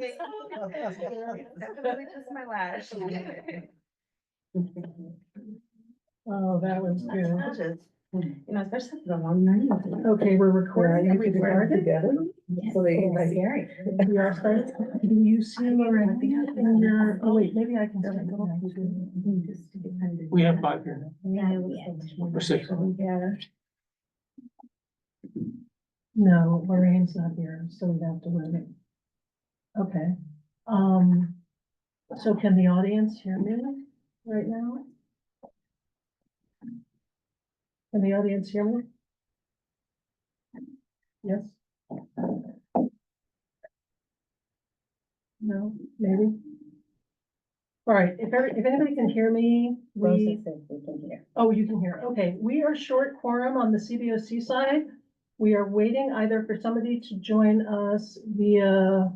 Definitely just my lash. Oh, that was good. You know, especially for the long night. Okay, we're recording. Yeah, we were together. So they, Scary. we are starting. Do you see already in your, oh wait, maybe I can start it off too. We have 5 here. Yeah. Or 6. Yeah. No, Lorraine's not here, so we have to wait it. Okay, so can the audience hear me right now? Can the audience hear me? Yes? No, maybe? All right, if anybody can hear me, oh, you can hear, okay, we are short quorum on the CBOC side. We are waiting either for somebody to join us via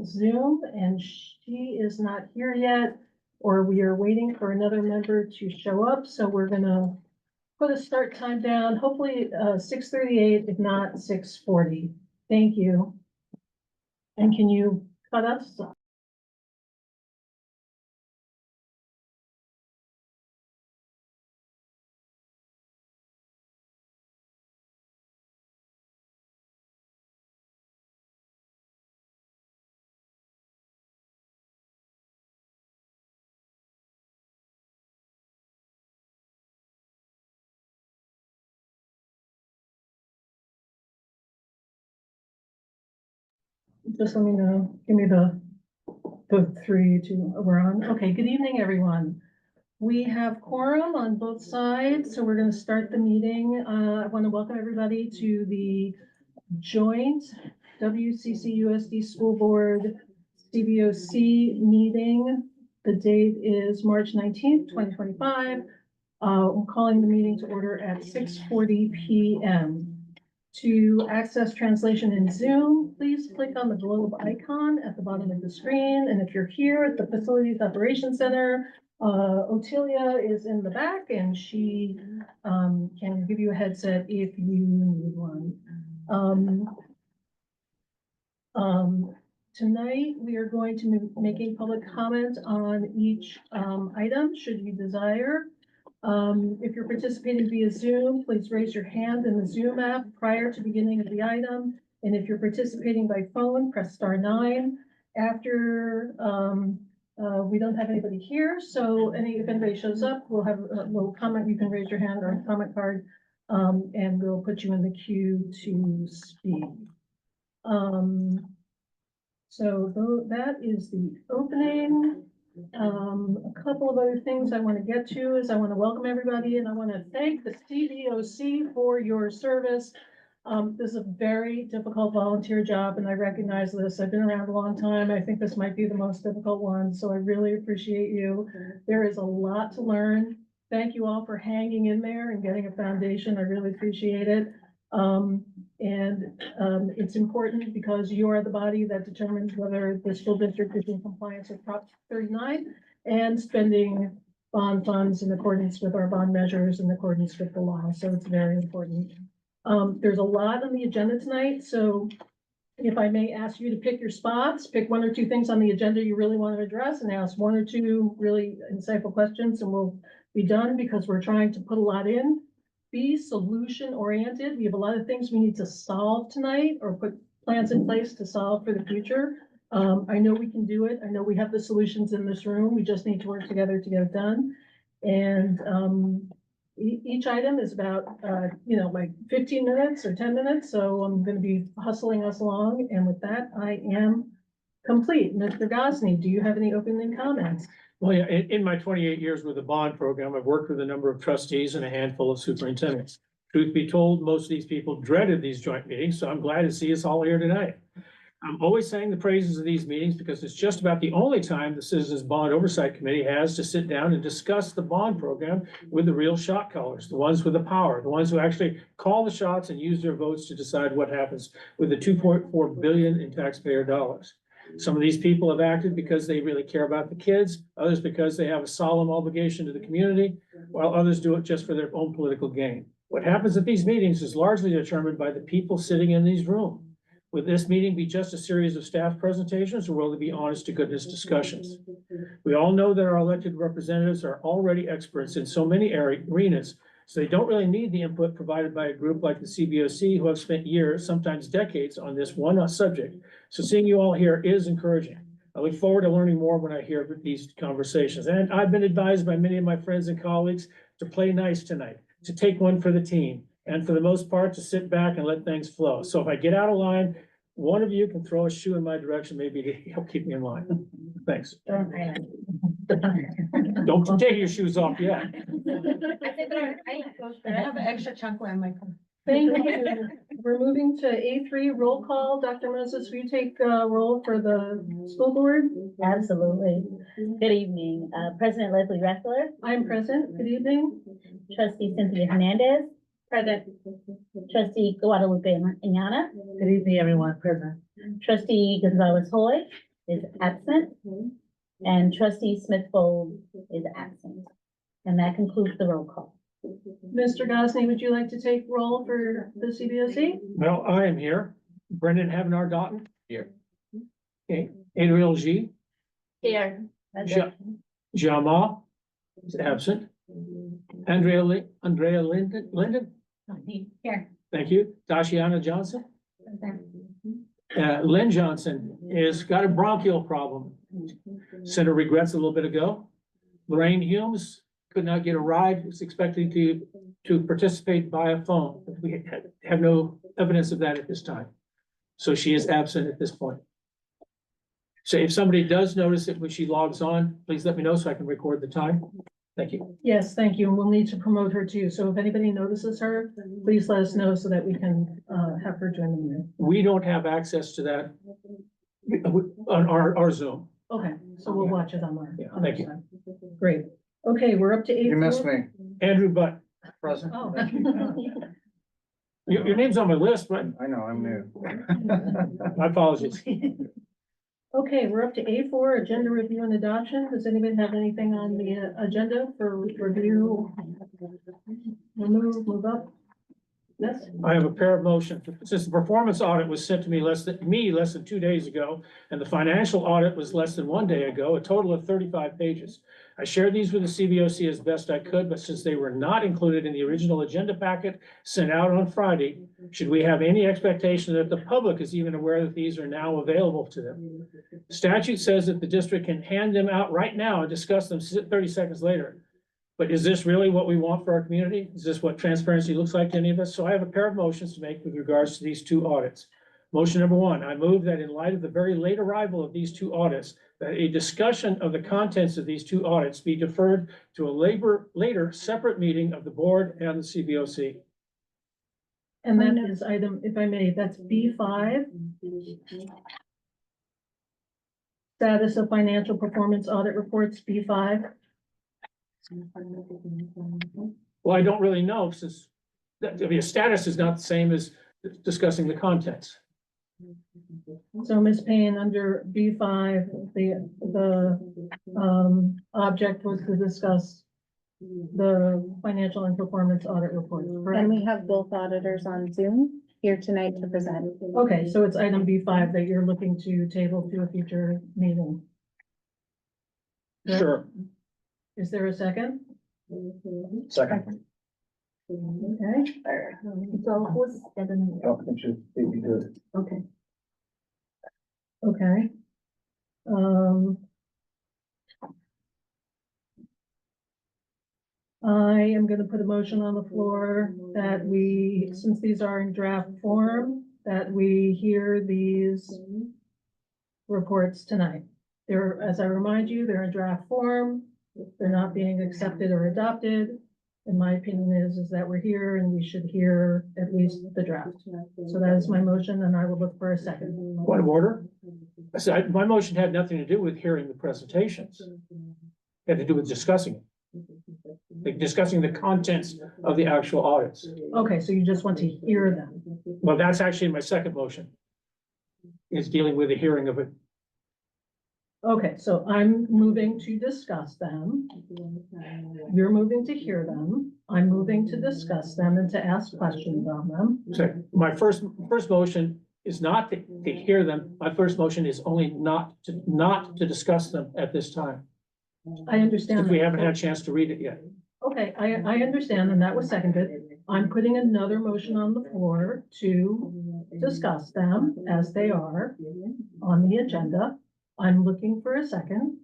Zoom, and she is not here yet, or we are waiting for another member to show up, so we're gonna put a start time down, hopefully 6:38, if not 6:40. Thank you. And can you cut us? Just let me know, give me the 3, 2, we're on. Okay, good evening, everyone. We have quorum on both sides, so we're gonna start the meeting. I want to welcome everybody to the joint WCC USD School Board CBOC meeting. The date is March 19th, 2025. I'm calling the meeting to order at 6:40 p.m. To access translation in Zoom, please click on the globe icon at the bottom of the screen. And if you're here at the Facilities Operations Center, Otelia is in the back and she can give you a headset if you need one. Tonight, we are going to be making public comment on each item, should you desire. If you're participating via Zoom, please raise your hand in the Zoom app prior to beginning of the item. And if you're participating by phone, press *9. After, we don't have anybody here, so if anybody shows up, we'll have a little comment. You can raise your hand or a comment card, and we'll put you in the queue to speak. So that is the opening. A couple of other things I want to get to is I want to welcome everybody and I want to thank the CBOC for your service. This is a very difficult volunteer job and I recognize this. I've been around a long time. I think this might be the most difficult one, so I really appreciate you. There is a lot to learn. Thank you all for hanging in there and getting a foundation. I really appreciate it. It's important because you are the body that determines whether the school district is in compliance with Prop 39 and spending bond funds in accordance with our bond measures in accordance with the law. So it's very important. There's a lot on the agenda tonight. So if I may ask you to pick your spots, pick 1 or 2 things on the agenda you really want to address and ask 1 or 2 really insightful questions and we'll be done because we're trying to put a lot in. Be solution oriented. We have a lot of things we need to solve tonight or put plans in place to solve for the future. I know we can do it. I know we have the solutions in this room. We just need to work together to get it done. And each item is about, like 15 minutes or 10 minutes. So I'm going to be hustling us along. And with that, I am complete. Mr. Gosney, do you have any opening comments? Well, yeah, in my 28 years with the bond program, I've worked with a number of trustees and a handful of superintendents. Truth be told, most of these people dreaded these joint meetings, so I'm glad to see us all here tonight. I'm always saying the praises of these meetings because it's just about the only time the Citizens Bond Oversight Committee has to sit down and discuss the bond program with the real shot callers, the ones with the power, the ones who actually call the shots and use their votes to decide what happens with the $2.4 billion in taxpayer dollars. Some of these people have acted because they really care about the kids, others because they have a solemn obligation to the community, while others do it just for their own political gain. What happens at these meetings is largely determined by the people sitting in these rooms. Will this meeting be just a series of staff presentations, or will it be honest to goodness discussions? We all know that our elected representatives are already experts in so many arenas, so they don't really need the input provided by a group like the CBOC, who have spent years, sometimes decades, on this one subject. So seeing you all here is encouraging. I look forward to learning more when I hear these conversations. And I've been advised by many of my friends and colleagues to play nice tonight, to take one for the team, and for the most part, to sit back and let things flow. So if I get out of line, one of you can throw a shoe in my direction, maybe to help keep me in line. Thanks. Don't take your shoes off yet. I have an extra chocolate in my cup. Thank you. We're moving to A3 roll call. Dr. Moses, will you take roll for the school board? Absolutely. Good evening, President Leslie Ressler, I'm present. Good evening. Trustee Cynthia Hernandez, Present. Trustee Guadalupe Iñana, Good evening, everyone present. Trustee Gonzalez Hoy is absent, and Trustee Smith Folds is absent. And that concludes the roll call. Mr. Gosney, would you like to take roll for the CBOC? Well, I am here. Brendan Havnar-Dotton. Here. Okay, Adriel G. Here. Jamal is absent. Andrea Linden, Here. thank you. Tashiana Johnson. Lynn Johnson is got a bronchial problem. Sent her regrets a little bit ago. Lorraine Humes could not get a ride, was expecting to participate via phone. We have no evidence of that at this time. So she is absent at this point. So if somebody does notice it when she logs on, please let me know so I can record the time. Thank you. Yes, thank you. And we'll need to promote her too. So if anybody notices her, please let us know so that we can have her join the meeting. We don't have access to that on our Zoom. Okay, so we'll watch it online. Yeah, thank you. Great. Okay, we're up to A4. You missed me, Andrew Butt, present. Oh. your name's on my list, but I know, I'm new. my apologies. Okay, we're up to A4, agenda review and adoption. Does anybody have anything on the agenda for review? Move up? Yes? I have a pair of motions. Since the performance audit was sent to me less than 2 days ago, and the financial audit was less than 1 day ago, a total of 35 pages. I shared these with the CBOC as best I could, but since they were not included in the original agenda packet sent out on Friday, should we have any expectation that the public is even aware that these are now available to them? Statute says that the district can hand them out right now and discuss them 30 seconds later. But is this really what we want for our community? Is this what transparency looks like to any of us? So I have a pair of motions to make with regards to these two audits. Motion number one, I move that in light of the very late arrival of these two audits, that a discussion of the contents of these two audits be deferred to a later separate meeting of the board and the CBOC. And that is item, if I may, that's B5. Status of financial performance audit reports, B5. Well, I don't really know since a status is not the same as discussing the contents. So Ms. Payne, under B5, the object was to discuss the financial and performance audit reports, correct? And we have both auditors on Zoom here tonight to present. Okay, so it's item B5 that you're looking to table to a future meeting. Sure. Is there a second? Second. Okay. So who's second? Oh, it should be good. Okay. Okay. I am gonna put a motion on the floor that we, since these are in draft form, that we hear these reports tonight. They're, as I remind you, they're in draft form. They're not being accepted or adopted. And my opinion is that we're here and we should hear at least the draft. So that is my motion, and I will look for a second. Point of order. I said, my motion had nothing to do with hearing the presentations. It had to do with discussing it. Like discussing the contents of the actual audits. Okay, so you just want to hear them. Well, that's actually my second motion. Is dealing with the hearing of it. Okay, so I'm moving to discuss them. You're moving to hear them. I'm moving to discuss them and to ask questions on them. So my first motion is not to hear them. My first motion is only not to discuss them at this time, I understand. since we that. haven't had a chance to read it yet. Okay, I understand, and that was seconded. I'm putting another motion on the floor to discuss them as they are on the agenda. I'm looking for a second.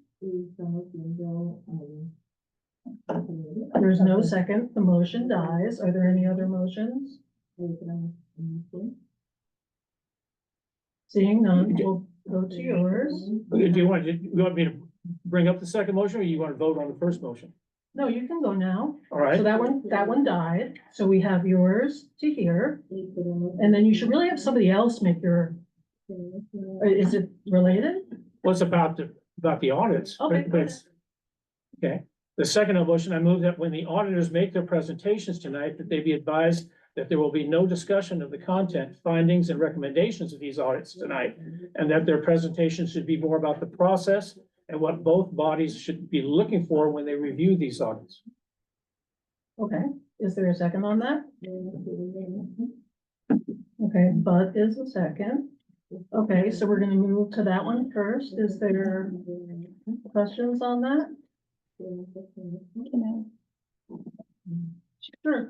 There's no second, the motion dies. Are there any other motions? Seeing none, we'll go to yours. Do you want me to bring up the second motion, or you want to vote on the first motion? No, you can go now. All So right, that one died. So we have yours to hear. And then you should really have somebody else make your, is it related? what's about the audits? Okay, But it's- Okay, the second motion, I move that when the auditors make their presentations tonight, that they be advised that there will be no discussion of the content, findings, and recommendations of these audits tonight, and that their presentations should be more about the process and what both bodies should be looking for when they review these audits. Okay, is there a second on that? Okay, Bud is the second. Okay, so we're gonna move to that one first. Is there questions on that? Sure.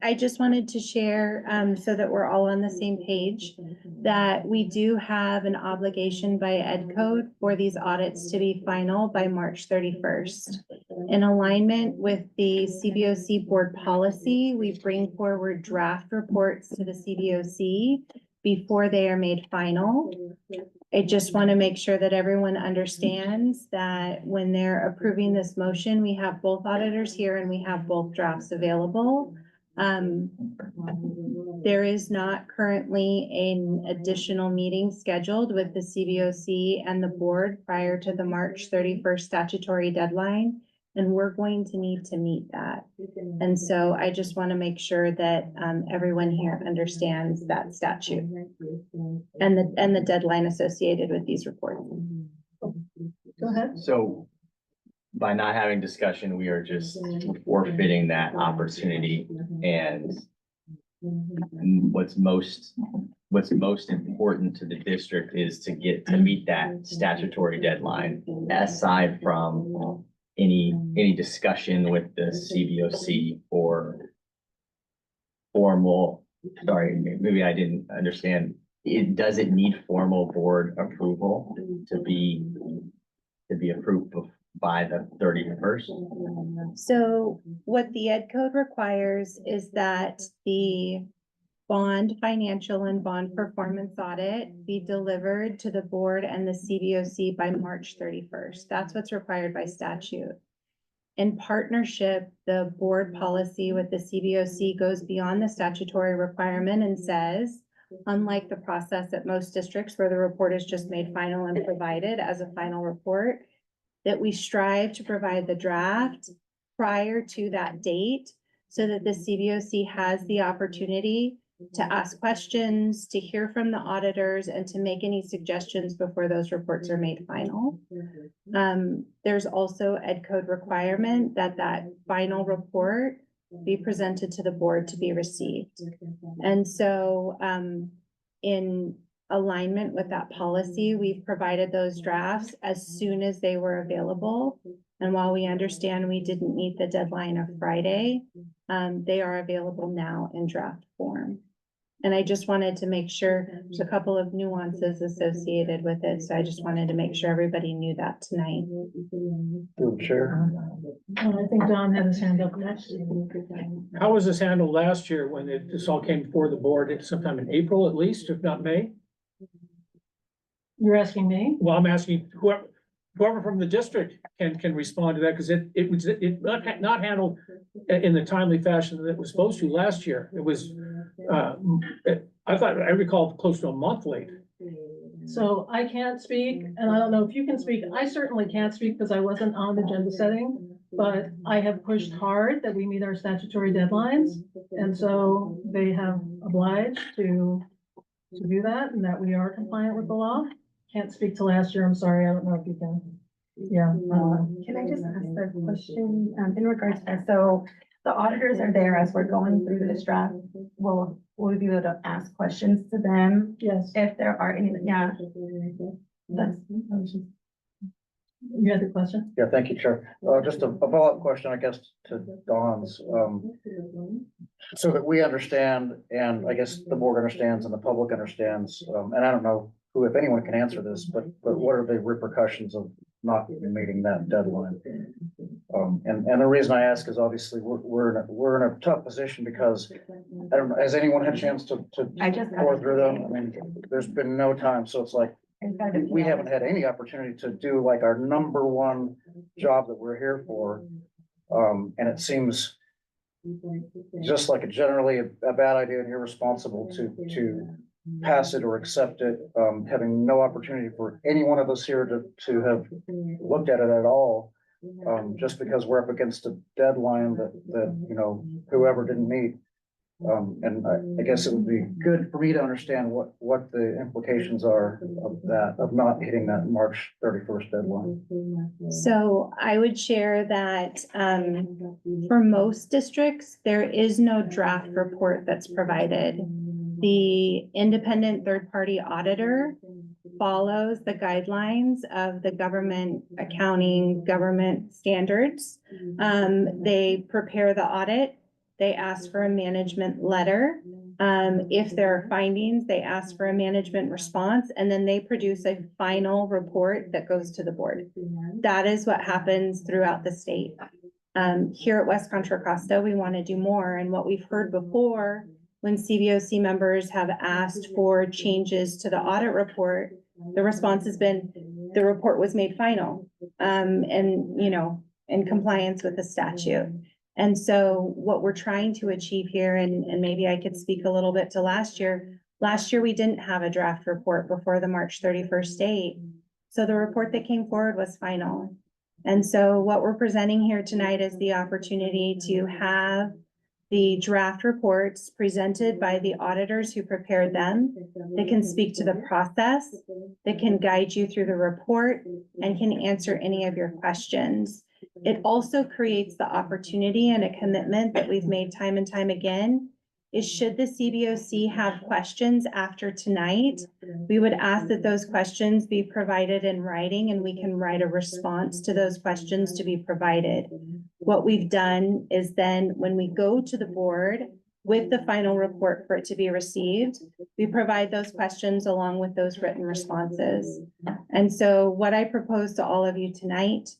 I just wanted to share, so that we're all on the same page, that we do have an obligation by Ed Code for these audits to be final by March 31st. In alignment with the CBOC board policy, we bring forward draft reports to the CBOC before they are made final. I just want to make sure that everyone understands that when they're approving this motion, we have both auditors here and we have both drafts available. There is not currently an additional meeting scheduled with the CBOC and the board prior to the March 31st statutory deadline, and we're going to need to meet that. And so I just want to make sure that everyone here understands that statute and the deadline associated with these reports. Go ahead. So by not having discussion, we are just forfeiting that opportunity. And what's most important to the district is to meet that statutory deadline, aside from any discussion with the CBOC or formal, sorry, maybe I didn't understand. Does it need formal board approval to be approved by the 31st? So what the Ed Code requires is that the bond financial and bond performance audit be delivered to the board and the CBOC by March 31st. That's what's required by statute. In partnership, the board policy with the CBOC goes beyond the statutory requirement and says, unlike the process at most districts where the report is just made final and provided as a final report, that we strive to provide the draft prior to that date so that the CBOC has the opportunity to ask questions, to hear from the auditors, and to make any suggestions before those reports are made final. There's also Ed Code requirement that final report be presented to the board to be received. And so, in alignment with that policy, we've provided those drafts as soon as they were available. And while we understand we didn't meet the deadline of Friday, they are available now in draft form. And I just wanted to make sure there's a couple of nuances associated with it. So I just wanted to make sure everybody knew that tonight. Chair. I think Don had his hand up next. How was this handled last year when this all came before the board sometime in April at least, if not May? You're asking me? Well, I'm asking whoever from the district can respond to that, because it was not handled in the timely fashion that it was supposed to last year. It was, I recall close to a month late. So I can't speak, and I don't know if you can speak. I certainly can't speak because I wasn't on agenda setting, but I have pushed hard that we meet our statutory deadlines. And so they have obliged to do that and that we are compliant with the law. Can't speak to last year. I'm sorry. I don't know if you can. Yeah. Can I just ask a question in regards to that? So The auditors are there as we're going through this draft. We'll be able to ask questions to them Yes, if there are any, yeah. That's, you had the question? Yeah, thank you, Chair. Just a follow-up question, I guess, to Dawn's, so that we understand, and I guess the board understands and the public understands, and I don't know who, if anyone can answer this, but what are the repercussions of not meeting that deadline? And the reason I ask is obviously we're in a tough position because I don't know, has anyone had a chance to I just got pour it. through them? I mean, there's been no time, so it's like, we haven't had any opportunity to do like our number one job that we're here for. And it seems just like generally a bad idea and irresponsible to pass it or accept it, having no opportunity for any one of us here to have looked at it at all. Just because we're up against a deadline that, you know, whoever didn't meet. And I guess it would be good for me to understand what the implications are of that, of not hitting that March 31st deadline. So I would share that, for most districts, there is no draft report that's provided. The independent third-party auditor follows the guidelines of the government accounting, government standards. They prepare the audit. They ask for a management letter. If there are findings, they ask for a management response, and then they produce a final report that goes to the board. That is what happens throughout the state. Here at West Contra Costa, we want to do more, and what we've heard before, when CBOC members have asked for changes to the audit report, the response has been, the report was made final, and, you know, in compliance with the statute. And so what we're trying to achieve here, and maybe I could speak a little bit to last year, we didn't have a draft report before the March 31st date. So the report that came forward was final. And so what we're presenting here tonight is the opportunity to have the draft reports presented by the auditors who prepared them. That can speak to the process, that can guide you through the report, and can answer any of your questions. It also creates the opportunity and a commitment that we've made time and time again, is should the CBOC have questions after tonight, we would ask that those questions be provided in writing, and we can write a response to those questions to be provided. What we've done is then when we go to the board with the final report for it to be received, we provide those questions along with those written responses. And so what I propose to all of you tonight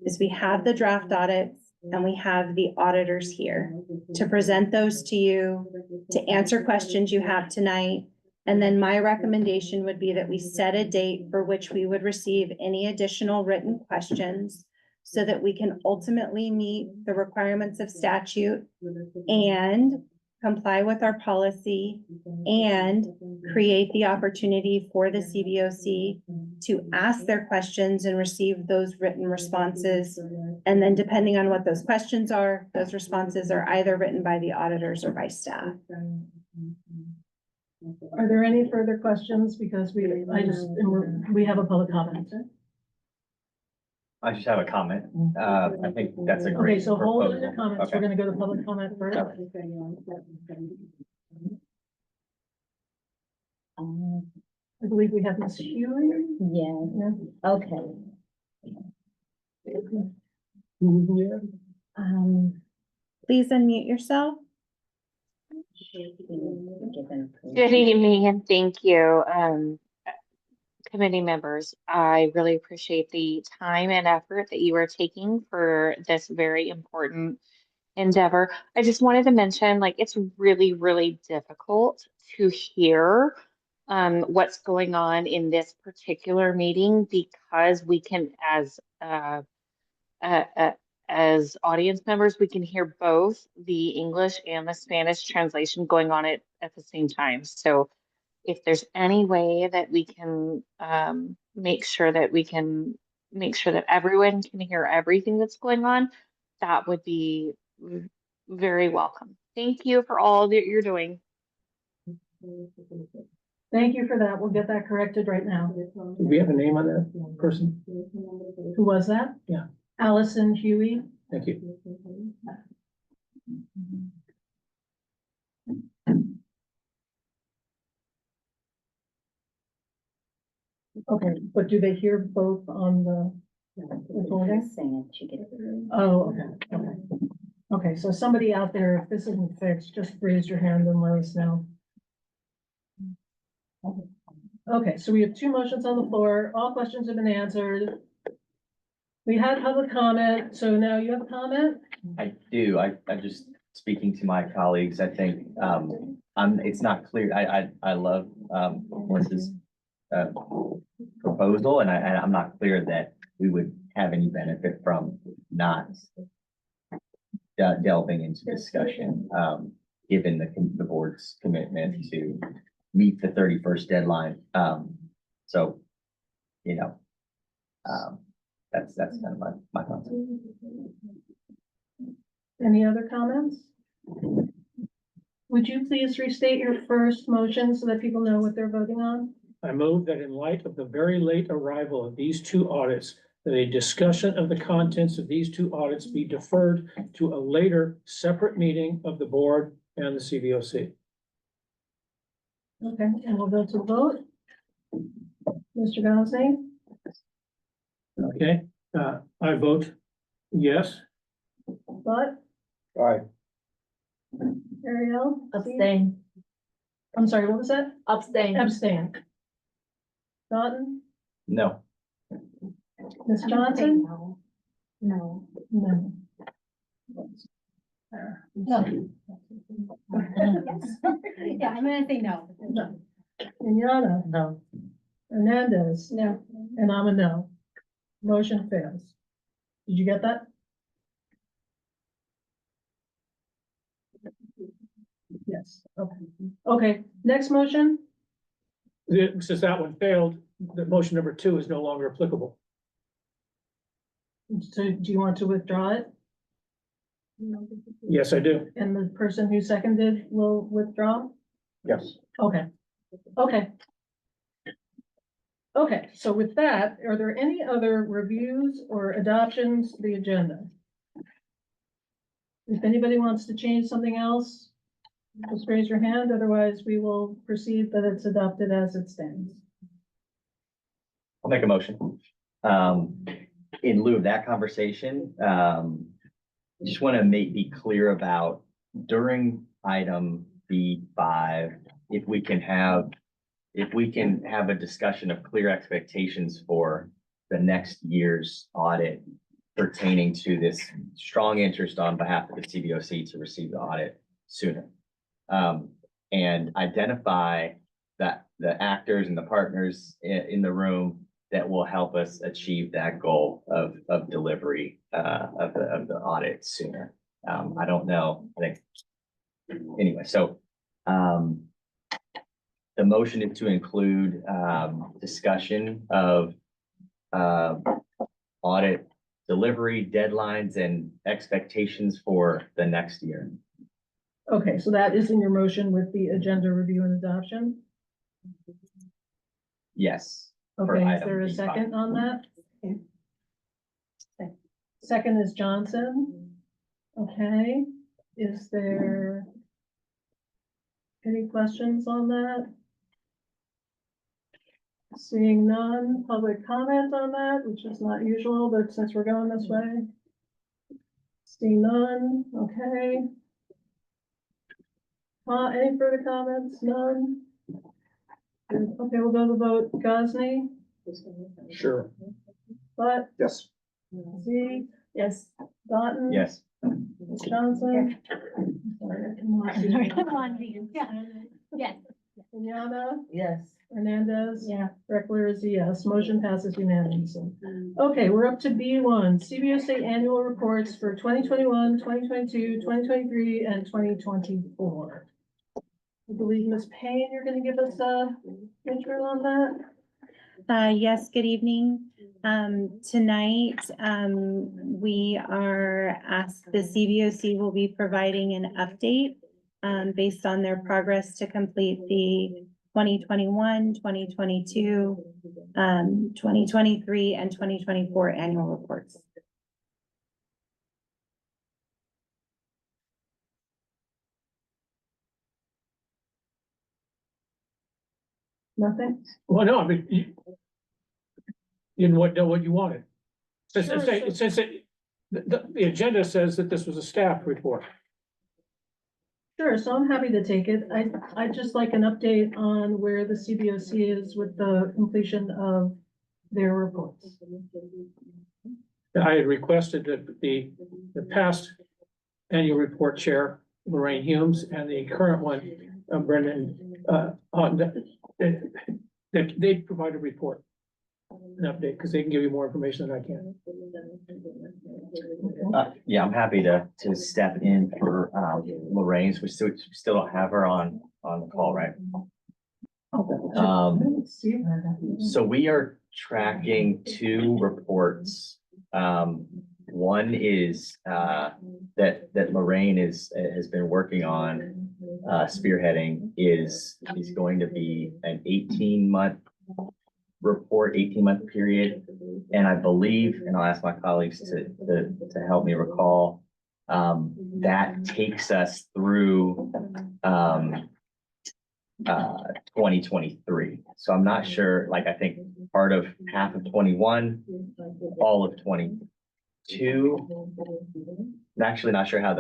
is we have the draft audits and we have the auditors here to present those to you, to answer questions you have tonight. And then my recommendation would be that we set a date for which we would receive any additional written questions so that we can ultimately meet the requirements of statute and comply with our policy and create the opportunity for the CBOC to ask their questions and receive those written responses. And then depending on what those questions are, those responses are either written by the auditors or by staff. Are there any further questions? Because we have a public comment. I just have a comment. I think that's a great Okay, so hold on to proposal. comments. Okay. We're gonna go to public comment first. I believe we have Ms. Huey. Yeah, okay. Please unmute yourself. Good evening and thank you, committee members. I really appreciate the time and effort that you are taking for this very important endeavor. I just wanted to mention, like, it's really, really difficult to hear what's going on in this particular meeting because we can, as audience members, we can hear both the English and the Spanish translation going on at the same time. So if there's any way that we can make sure that everyone can hear everything that's going on, that would be very welcome. Thank you for all that you're doing. Thank you for that. We'll get that corrected right now. Do we have a name on that person? Who was that? Yeah. Allison Huey. Thank you. Okay, but do they hear both on the recording? Saying it, she gets it. Oh, okay, okay. Okay, so somebody out there, if this isn't fixed, just raise your hand and let us know. Okay, so we have two motions on the floor. All questions have been answered. We had public comment, so now you have a comment? I do, I'm just speaking to my colleagues, I think, it's not clear, I love, Melissa's, proposal, and I'm not clear that we would have any benefit from not delving into discussion, given the board's commitment to meet the 31st deadline. So, you know, that's kind of my thoughts. Any other comments? Would you please restate your first motion so that people know what they're voting on? I move that in light of the very late arrival of these two audits, that a discussion of the contents of these two audits be deferred to a later separate meeting of the board and the CBOC. Okay, and we'll go to the vote. Mr. Gosney? Okay, I vote yes. But All right, Ariel? Abstain. I'm sorry, what was that? Abstain. Abstain. Dotton? No, Ms. Johnson? No. No. No. Yeah, I'm gonna say no. No. Kenyatta? No. Hernandez? No. And I'm a no. Motion fails. Did you get that? Yes, okay. Okay, next motion? Since that one failed, the motion number 2 is no longer applicable. So do you want to withdraw it? Yes, I do. And the person who seconded will withdraw? yes. Okay, okay. Okay, so with that, are there any other reviews or adoptions to the agenda? If anybody wants to change something else, just raise your hand, otherwise we will proceed that it's adopted as it stands. I'll make a motion. In lieu of that conversation, just want to be clear about during item B5, if we can have a discussion of clear expectations for the next year's audit pertaining to this strong interest on behalf of the CBOC to receive the audit sooner. And identify that the actors and the partners in the room that will help us achieve that goal of delivery of the audit sooner. I don't know, I think, anyway, so the motion is to include discussion of audit delivery deadlines and expectations for the next year. Okay, so that is in your motion with the agenda review and adoption? Yes. for Okay, is item there a B5. second on that? Second is Johnson. Okay, is there any questions on that? Seeing none, public comment on that, which is not usual, but since we're going this way. Seeing none, okay. Any further comments? None? Good. Okay, we'll go to the vote. Gosney, Sure. Butt, Yes. Z, Yes. Dotton. Yes. Ms. Johnson. Sorry, I cannot see. Come on, yeah. Yes. Kenyatta, Yes. Hernandez. Yeah. Reckler is a yes. Motion passes unanimously. Okay, we're up to B1, CBOC annual reports for 2021, 2022, 2023, and 2024. I believe Ms. Payne, you're gonna give us a intro on that? Yes, good evening. Tonight, we are asked, the CBOC will be providing an update based on their progress to complete the 2021, 2022, 2023, and 2024 annual reports. Nothing? Well, no, I mean, you didn't know what you wanted. Since, Sure, the agenda says that this was a staff report. Sure, so I'm happy to take it. I'd just like an update on where the CBOC is with the completion of their reports. I had requested that the past annual report chair, Lorraine Humes, and the current one, Brendan, that they provide a report, an update, because they can give you more information than I can. Yeah, I'm happy to step in for, Lorraine's. We still don't have her on the call, right? So we are tracking two reports. One is, that Lorraine has been working on, spearheading is going to be an 18-month report, 18-month period. And I believe, and I'll ask my colleagues to help me recall, that takes us through, 2023. So I'm not sure, like, I think part of half of 21, all of 22. I'm actually not sure how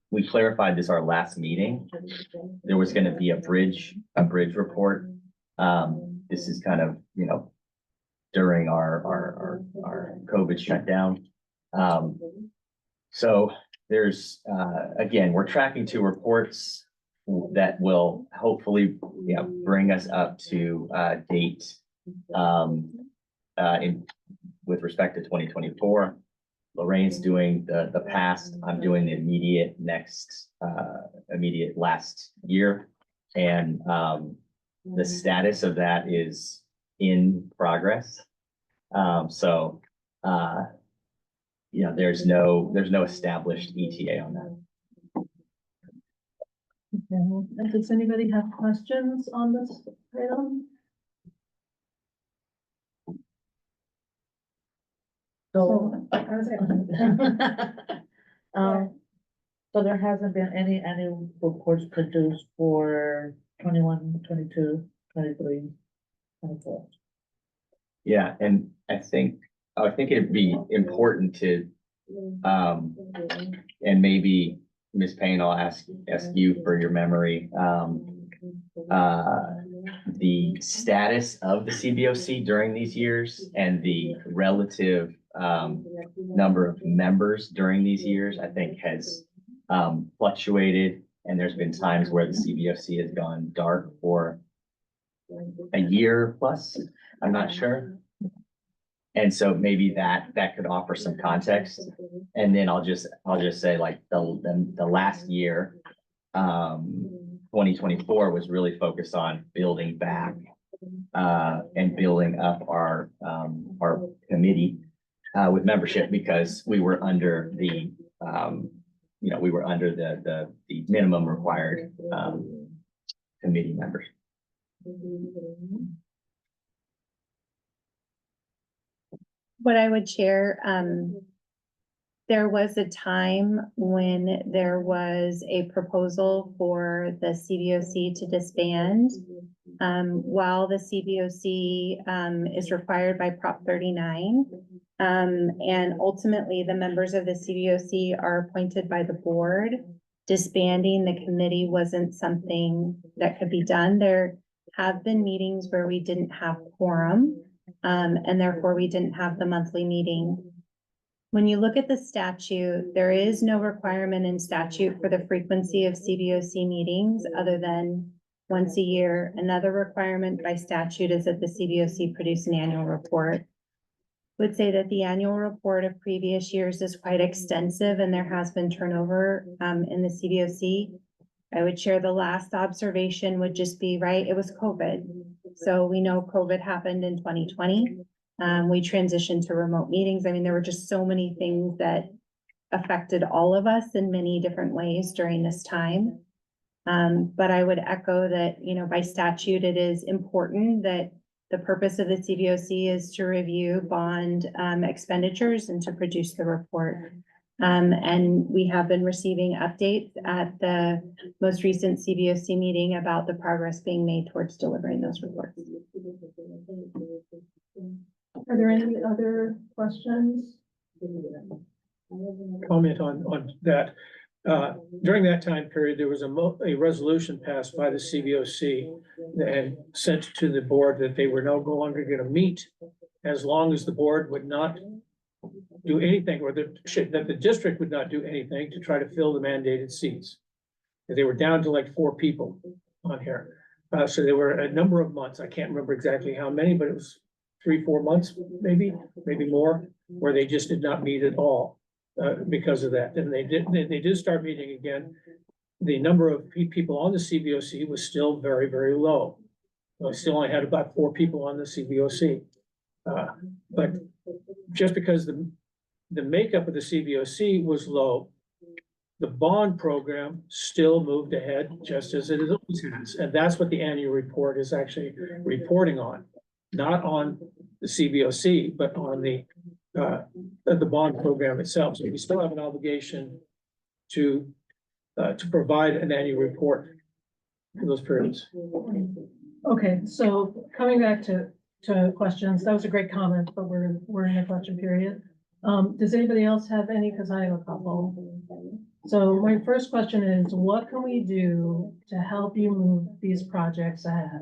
we clarified this our last meeting. There was gonna be a bridge report. This is kind of, during our COVID shutdown. So there's, again, we're tracking two reports that will hopefully, bring us up to, date, with respect to 2024. Lorraine's doing the past, I'm doing the immediate last year. And, the status of that is in progress. So, there's no established ETA on that. And does anybody have questions on this item? So, so there hasn't been any annual reports produced for 21, 22, 23, 24. Yeah, and I think it'd be important to, and maybe Ms. Payne, I'll ask you for your memory, the status of the CBOC during these years and the relative number of members during these years, I think has fluctuated. And there's been times where the CBOC has gone dark for a year plus, I'm not sure. And so maybe that could offer some context. And then I'll just say, like, the last year, 2024 was really focused on building back and building up our committee with membership, because we were under the minimum required committee members. What I would share, there was a time when there was a proposal for the CBOC to disband. While the CBOC is required by Prop 39, and ultimately the members of the CBOC are appointed by the board, disbanding the committee wasn't something that could be done. There have been meetings where we didn't have quorum, and therefore we didn't have the monthly meeting. When you look at the statute, there is no requirement in statute for the frequency of CBOC meetings other than once a year. Another requirement by statute is that the CBOC produce an annual report. I would say that the annual report of previous years is quite extensive and there has been turnover in the CBOC. I would share the last observation would just be, right, it was COVID. So we know COVID happened in 2020. We transitioned to remote meetings. I mean, there were just so many things that affected all of us in many different ways during this time. But I would echo that, by statute, it is important that the purpose of the CBOC is to review bond expenditures and to produce the report. And we have been receiving updates at the most recent CBOC meeting about the progress being made towards delivering those reports. Are there any other questions? Comment on that. During that time period, there was a resolution passed by the CBOC and sent to the board that they were no longer gonna meet as long as the board would not do anything, or that the district would not do anything to try to fill the mandated seats. They were down to like 4 people on here. So there were a number of months, I can't remember exactly how many, but it was 3-4 months, maybe more, where they just did not meet at all. Because of that, and they did start meeting again. The number of people on the CBOC was still very, very low. We still only had about 4 people on the CBOC. But just because the makeup of the CBOC was low, the bond program still moved ahead just as it always has. And that's what the annual report is actually reporting on, not on the CBOC, but on the bond program itself. So we still have an obligation to provide an annual report for those periods. Okay, so coming back to questions, that was a great comment, but we're in a question period. Does anybody else have any? Because I have a couple. So my first question is, what can we do to help you move these projects ahead?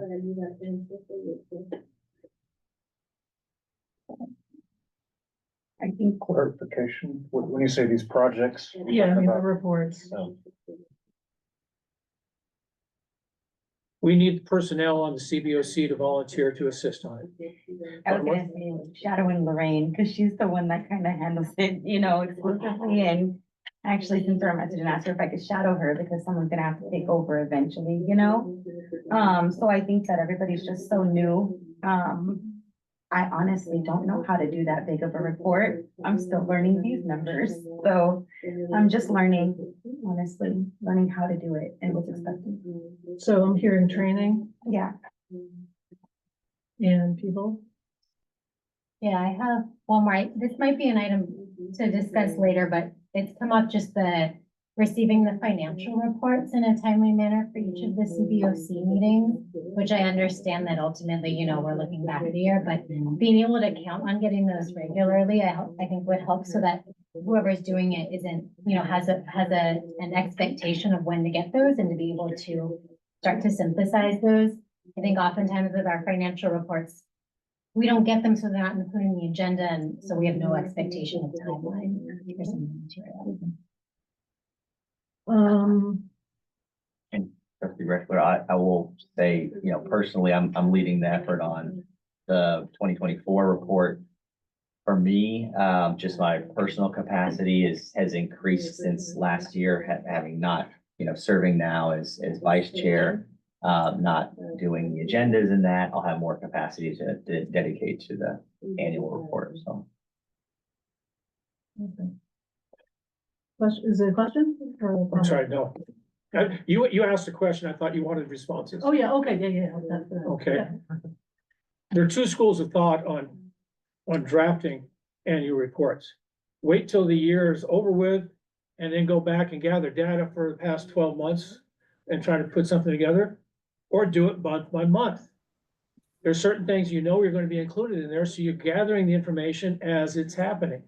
I think Clarification, when you say these projects. Yeah, I mean, the reports. We need personnel on the CBOC to volunteer to assist on it. I was gonna say shadowing Lorraine, because she's the one that kind of handles it, exclusively, and actually sent her a message and asked her if I could shadow her, because someone's gonna have to take over eventually, So I think that everybody's just so new. I honestly don't know how to do that big of a report. I'm still learning these numbers, so I'm just learning, honestly, learning how to do it and what's expected. So I'm hearing training Yeah. and people. Yeah, I have one more. This might be an item to discuss later, but it's come up just the receiving the financial reports in a timely manner for each of the CBOC meetings, which I understand that ultimately, we're looking back at the year, but being able to count on getting those regularly, I think would help so that whoever's doing it isn't, has an expectation of when to get those and to be able to start to synthesize those. I think oftentimes with our financial reports, we don't get them, so they're not included in the agenda, and so we have no expectation of timeline for some of the material. Trustee Reckler, I will say, personally, I'm leading the effort on the 2024 report. For me, just my personal capacity has increased since last year, having not, serving now as vice chair, not doing the agendas and that, I'll have more capacity to dedicate to the annual report, so. Is it a question? I'm sorry, no. You asked a question, I thought you wanted responses. Oh, yeah, okay, yeah. Okay. Yeah. There are 2 schools of thought on drafting annual reports. Wait till the year is over with and then go back and gather data for the past 12 months and try to put something together, or do it month by month. There's certain things you're going to be included in there, so you're gathering the information as it's happening.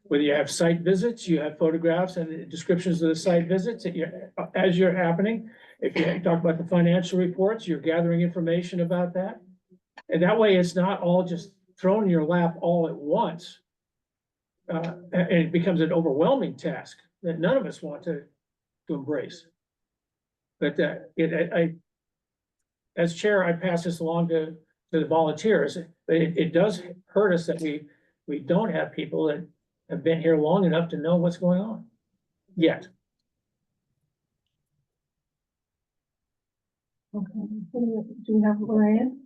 Whether you have site visits, you have photographs and descriptions of the site visits as you're happening. If you talk about the financial reports, you're gathering information about that. And that way it's not all just thrown in your lap all at once. And it becomes an overwhelming task that none of us want to embrace. But as chair, I pass this along to the volunteers. It does hurt us that we don't have people that have been here long enough to know what's going on yet. Okay, do we have Lorraine?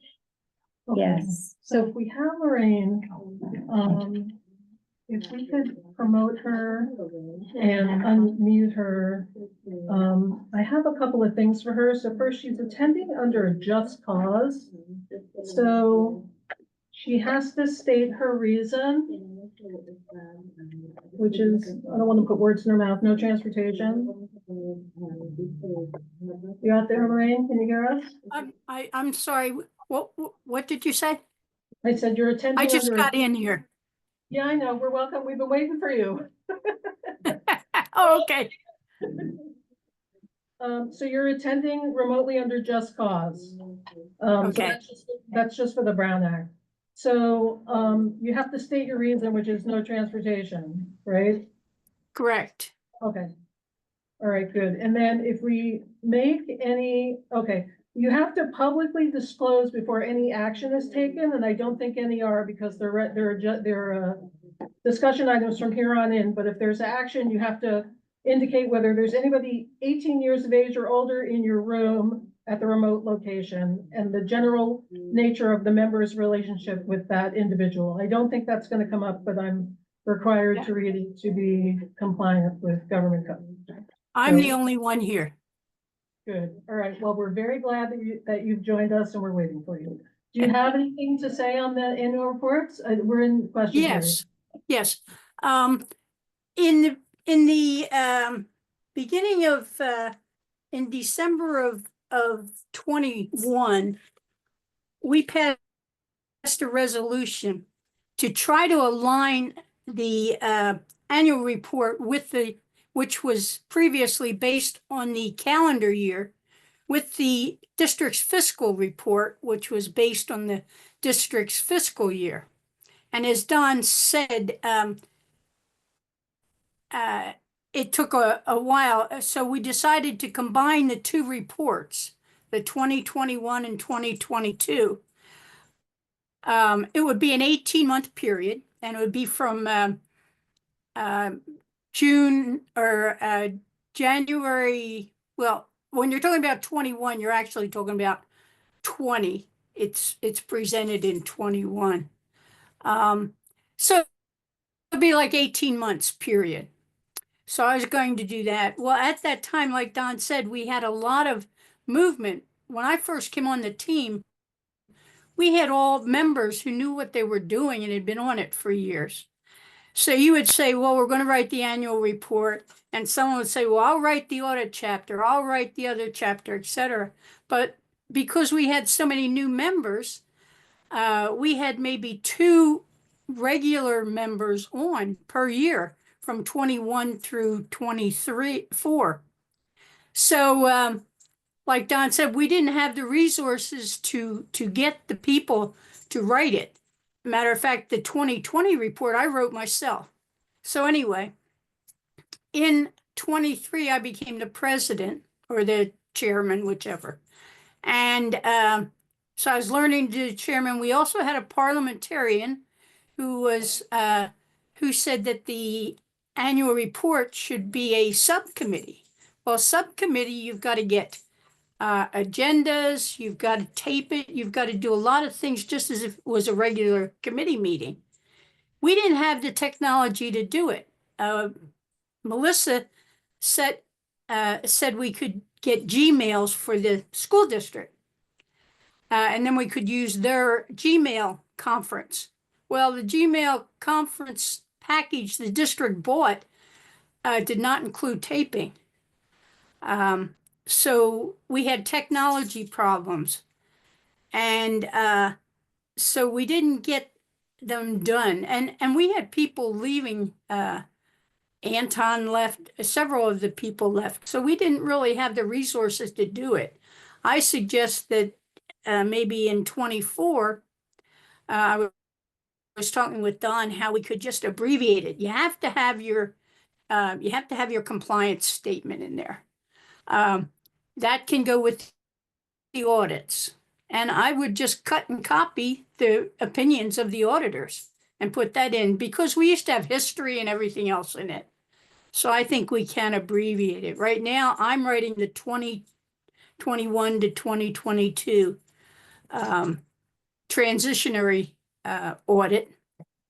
Okay. Yes. So if we have Lorraine, if we could promote her and unmute her. I have a couple of things for her. So first, she's attending under a just cause. So she has to state her reason. which is, I don't want to put words in their mouth, no transportation. You out there, Lorraine? Can you hear us? I'm sorry, what did you say? I said you're attending. I just under- got in here. Yeah, I know. We're welcome. We've been waiting for you. Oh, okay. So you're attending remotely under Just Cause. So Okay. that's just for the Brown Act. So, you have to state your reason, which is no transportation, right? Correct. Okay. All right, good. And then if we make any, okay, you have to publicly disclose before any action is taken, and I don't think any are because they're discussion items from here on in, but if there's action, you have to indicate whether there's anybody 18 years of age or older in your room at the remote location and the general nature of the member's relationship with that individual. I don't think that's gonna come up, but I'm required to read it to be compliant with government code. I'm the only one here. Good. All right. Well, we're very glad that you've joined us and we're waiting for you. Do you have anything to say on the annual reports? We're in question period. Yes. In the beginning of in December of 21, we passed a resolution to try to align the annual report with which was previously based on the calendar year, with the district's fiscal report, which was based on the district's fiscal year. And as Don said, it took a while, so we decided to combine the two reports, the 2021 and 2022. It would be an 18-month period, and it would be from June or January. Well, when you're talking about 21, you're actually talking about 20. It's presented in 21. So it'd be like 18 months period. So I was going to do that. Well, at that time, like Don said, we had a lot of movement. When I first came on the team, we had all members who knew what they were doing and had been on it for years. So you would say, well, we're going to write the annual report. And someone would say, well, I'll write the audit chapter, I'll write the other chapter, etc. But because we had so many new members, we had maybe 2 regular members on per year from 21 through 24. So, like Don said, we didn't have the resources to get the people to write it. Matter of fact, the 2020 report I wrote myself. So anyway, in 23, I became the president or the chairman, whichever. And so I was learning to do chairman. We also had a parliamentarian who was who said that the annual report should be a subcommittee. Well, subcommittee, you've got to get agendas, you've got to tape it, you've got to do a lot of things just as if it was a regular committee meeting. We didn't have the technology to do it. Melissa said we could get Gmails for the school district. And then we could use their Gmail conference. Well, the Gmail conference package the district bought did not include taping. So we had technology problems. And so we didn't get them done. And we had people leaving. Anton left, several of the people left. So we didn't really have the resources to do it. I suggest that maybe in 24, I was talking with Don how we could just abbreviate it. You have to have your compliance statement in there. That can go with the audits. And I would just cut and copy the opinions of the auditors and put that in because we used to have history and everything else in it. So I think we can abbreviate it. Right now, I'm writing the 2021 to 2022 transitionary audit.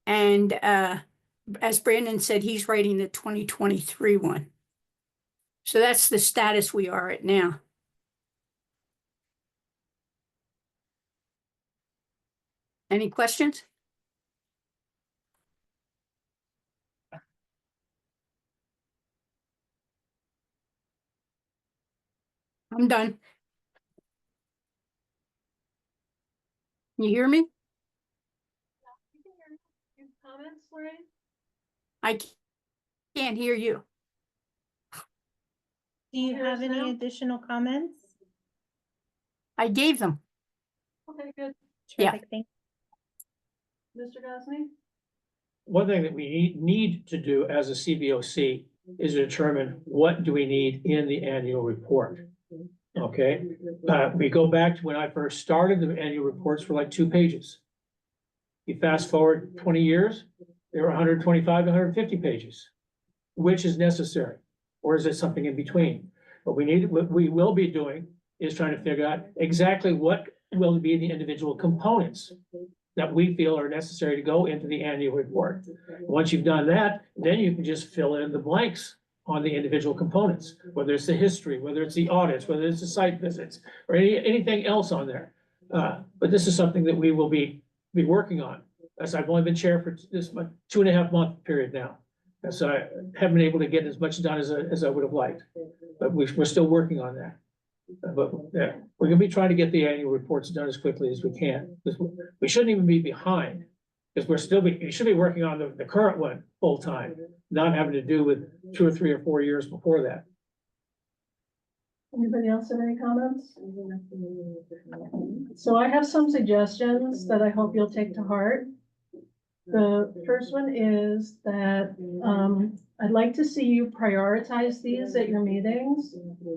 And as Brandon said, he's writing the 2023 one. So that's the status we are at now. Any questions? I'm done. You hear me? Comments, Lorraine? I can't hear you. Do you have Here's any now. additional comments? I gave them. Okay, good. Yeah. Terrific, thank Mr. Gosney? One thing that we need to do as a CBOC is determine what do we need in the annual report. Okay, we go back to when I first started, the annual reports were like 2 pages. You fast forward 20 years, they were 125 to 150 pages. Which is necessary, or is it something in between? What we will be doing is trying to figure out exactly what will be the individual components that we feel are necessary to go into the annual report. Once you've done that, then you can just fill in the blanks on the individual components, whether it's the history, whether it's the audits, whether it's the site visits, or anything else on there. But this is something that we will be working on, as I've only been chair for this 2.5 month period now. So I haven't been able to get as much done as I would have liked, but we're still working on that. But yeah, we're gonna be trying to get the annual reports done as quickly as we can. We shouldn't even be behind, because we should be working on the current one full time, not having to do with 2 or 3 or 4 years before that. Anybody else have any comments? So I have some suggestions that I hope you'll take to heart. The first one is that I'd like to see you prioritize these at your meetings.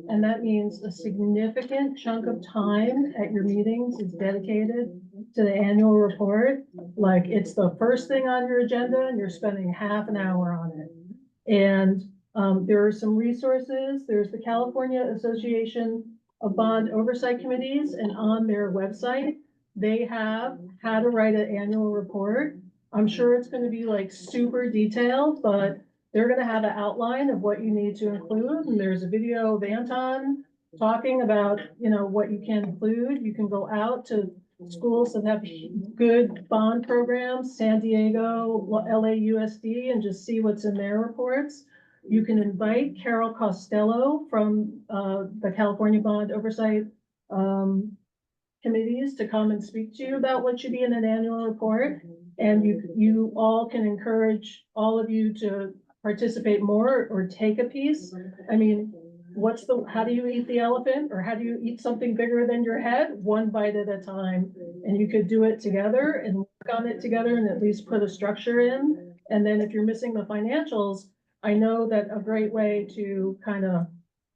And that means a significant chunk of time at your meetings is dedicated to the annual report. Like it's the first thing on your agenda and you're spending half an hour on it. And there are some resources. There's the California Association of Bond Oversight Committees, and on their website, they have how to write an annual report. I'm sure it's gonna be like super detailed, but they're gonna have an outline of what you need to include, and there's a video of Anton talking about, what you can include. You can go out to schools that have good bond programs, San Diego, LAUSD, and just see what's in their reports. You can invite Carol Costello from the California Bond Oversight Committees to come and speak to you about what should be in an annual report. And you all can encourage all of you to participate more or take a piece. I mean, how do you eat the elephant, or how do you eat something bigger than your head? One bite at a time. And you could do it together and work on it together and at least put a structure in. And then if you're missing the financials, I know that a great way to kind of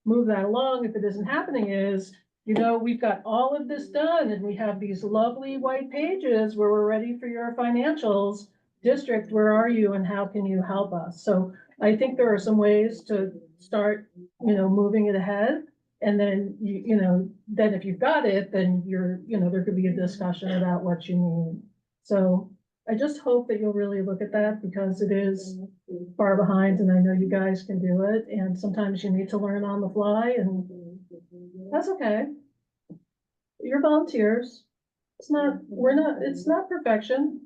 move that along, if it isn't happening, is we've got all of this done and we have these lovely white pages where we're ready for your financials. District, where are you and how can you help us? So I think there are some ways to start, moving it ahead. And then, then if you've got it, then there could be a discussion about what you need. So I just hope that you'll really look at that, because it is far behind and I know you guys can do it. And sometimes you need to learn on the fly, and that's okay. You're volunteers. It's not perfection,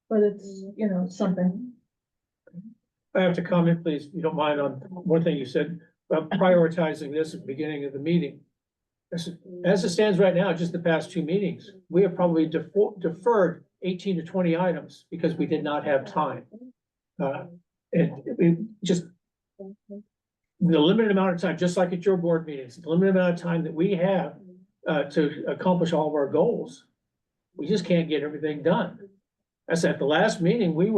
but it's, something. I have to comment, please, if you don't mind, on one thing you said about prioritizing this at the beginning of the meeting. As it stands right now, just the past 2 meetings, we have probably deferred 18 to 20 items because we did not have time. And just the limited amount of time, just like at your board meetings, the limited amount of time that we have to accomplish all of our goals, we just can't get everything done. As at the last meeting, we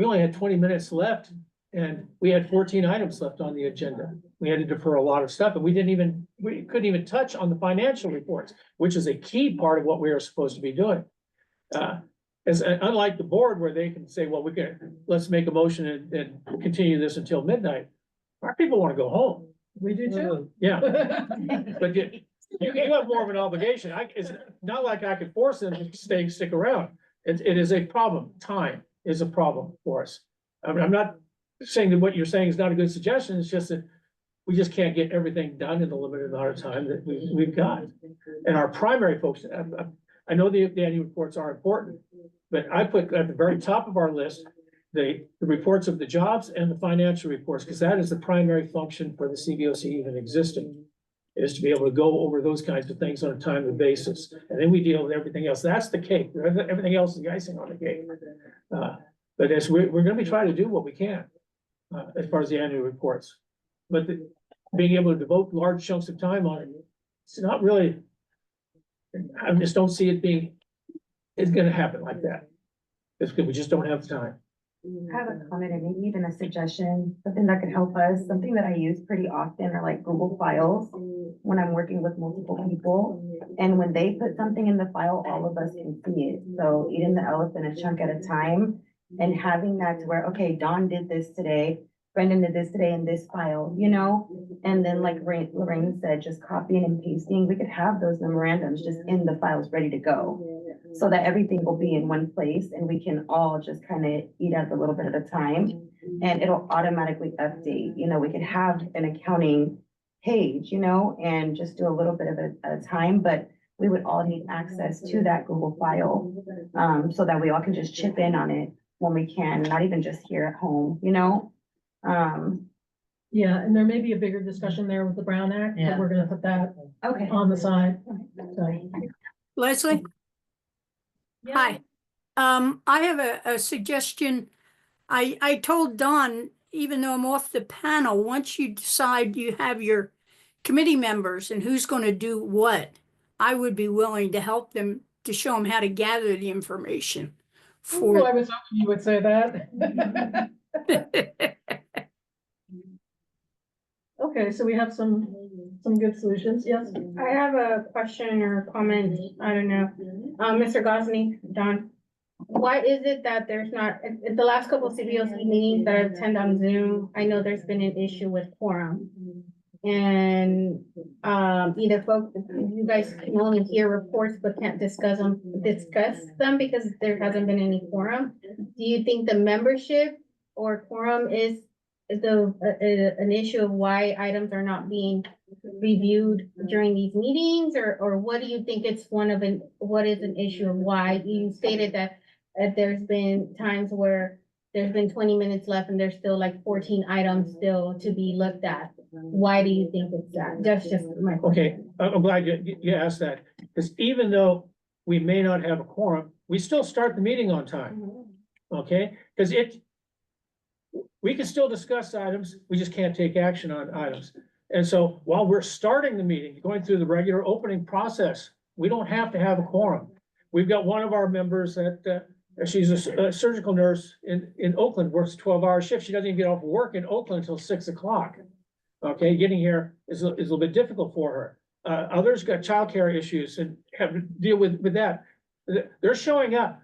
only had 20 minutes left and we had 14 items left on the agenda. We had to defer a lot of stuff, and we couldn't even touch on the financial reports, which is a key part of what we are supposed to be doing. Unlike the board where they can say, well, let's make a motion and continue this until midnight. Our people want to go home. We do too. Yeah. But you have more of an obligation. It's not like I could force them to stick around. It is a problem. Time is a problem for us. I mean, I'm not saying that what you're saying is not a good suggestion. It's just that we just can't get everything done in the limited amount of time that we've got. And our primary focus, I know the annual reports are important, but I put at the very top of our list the reports of the jobs and the financial reports, because that is the primary function for the CBOC even existing. is to be able to go over those kinds of things on a timely basis. And then we deal with everything else. That's the cake. Everything else is the icing on the cake. But as we're gonna be trying to do what we can, as far as the annual reports. But being able to devote large chunks of time on it, it's not really, I just don't see it being, it's gonna happen like that. It's because we just don't have the time. I have a comment and maybe even a suggestion, something that could help us, something that I use pretty often are like Google Files when I'm working with multiple people. And when they put something in the file, all of us can see it. So eating the elephant a chunk at a time and having that to where, okay, Dawn did this today, Brendan did this today in this file, you know? And then like Lorraine said, just copying and pasting, we could have those memorandums just in the files ready to go. So that everything will be in one place and we can all just kind of eat at a little bit at a time. And it'll automatically update, you know, we could have an accounting page, you know, and just do a little bit of it at a time, but we would all need access to that Google file. So that we all can just chip in on it when we can, not even just here at home, you know? Yeah, and there may be a bigger discussion there with the Brown Act, but Yeah. we're gonna put that Okay. on the side. So, Leslie? Hi. I have a suggestion. I told Dawn, even though I'm off the panel, once you decide you have your committee members and who's going to do what, I would be willing to help them to show them how to gather the information oh, I for. was hoping you would say that. Okay, so we have some good solutions, yes? I have a question or a comment, I don't know. Mr. Gosney, Don, why is it that there's not, at the last couple of CBOC meetings that I attend on Zoom, I know there's been an issue with quorum. And, either folks, you guys can only hear reports but can't discuss them because there hasn't been any quorum. Do you think the membership or quorum is an issue of why items are not being reviewed during these meetings, or what do you think what is an issue of why? You stated that there's been times where there's been 20 minutes left and there's still like 14 items still to be looked at. Why do you think it's that? That's just my question. Okay, I'm glad you asked that, because even though we may not have a quorum, we still start the meeting on time. Okay, because we can still discuss items, we just can't take action on items. And so while we're starting the meeting, going through the regular opening process, we don't have to have a quorum. We've got one of our members that she's a surgical nurse in Oakland, works 12-hour shift. She doesn't even get off work in Oakland until 6 o'clock. Okay, getting here is a little bit difficult for her. Others got childcare issues and have to deal with that. They're showing up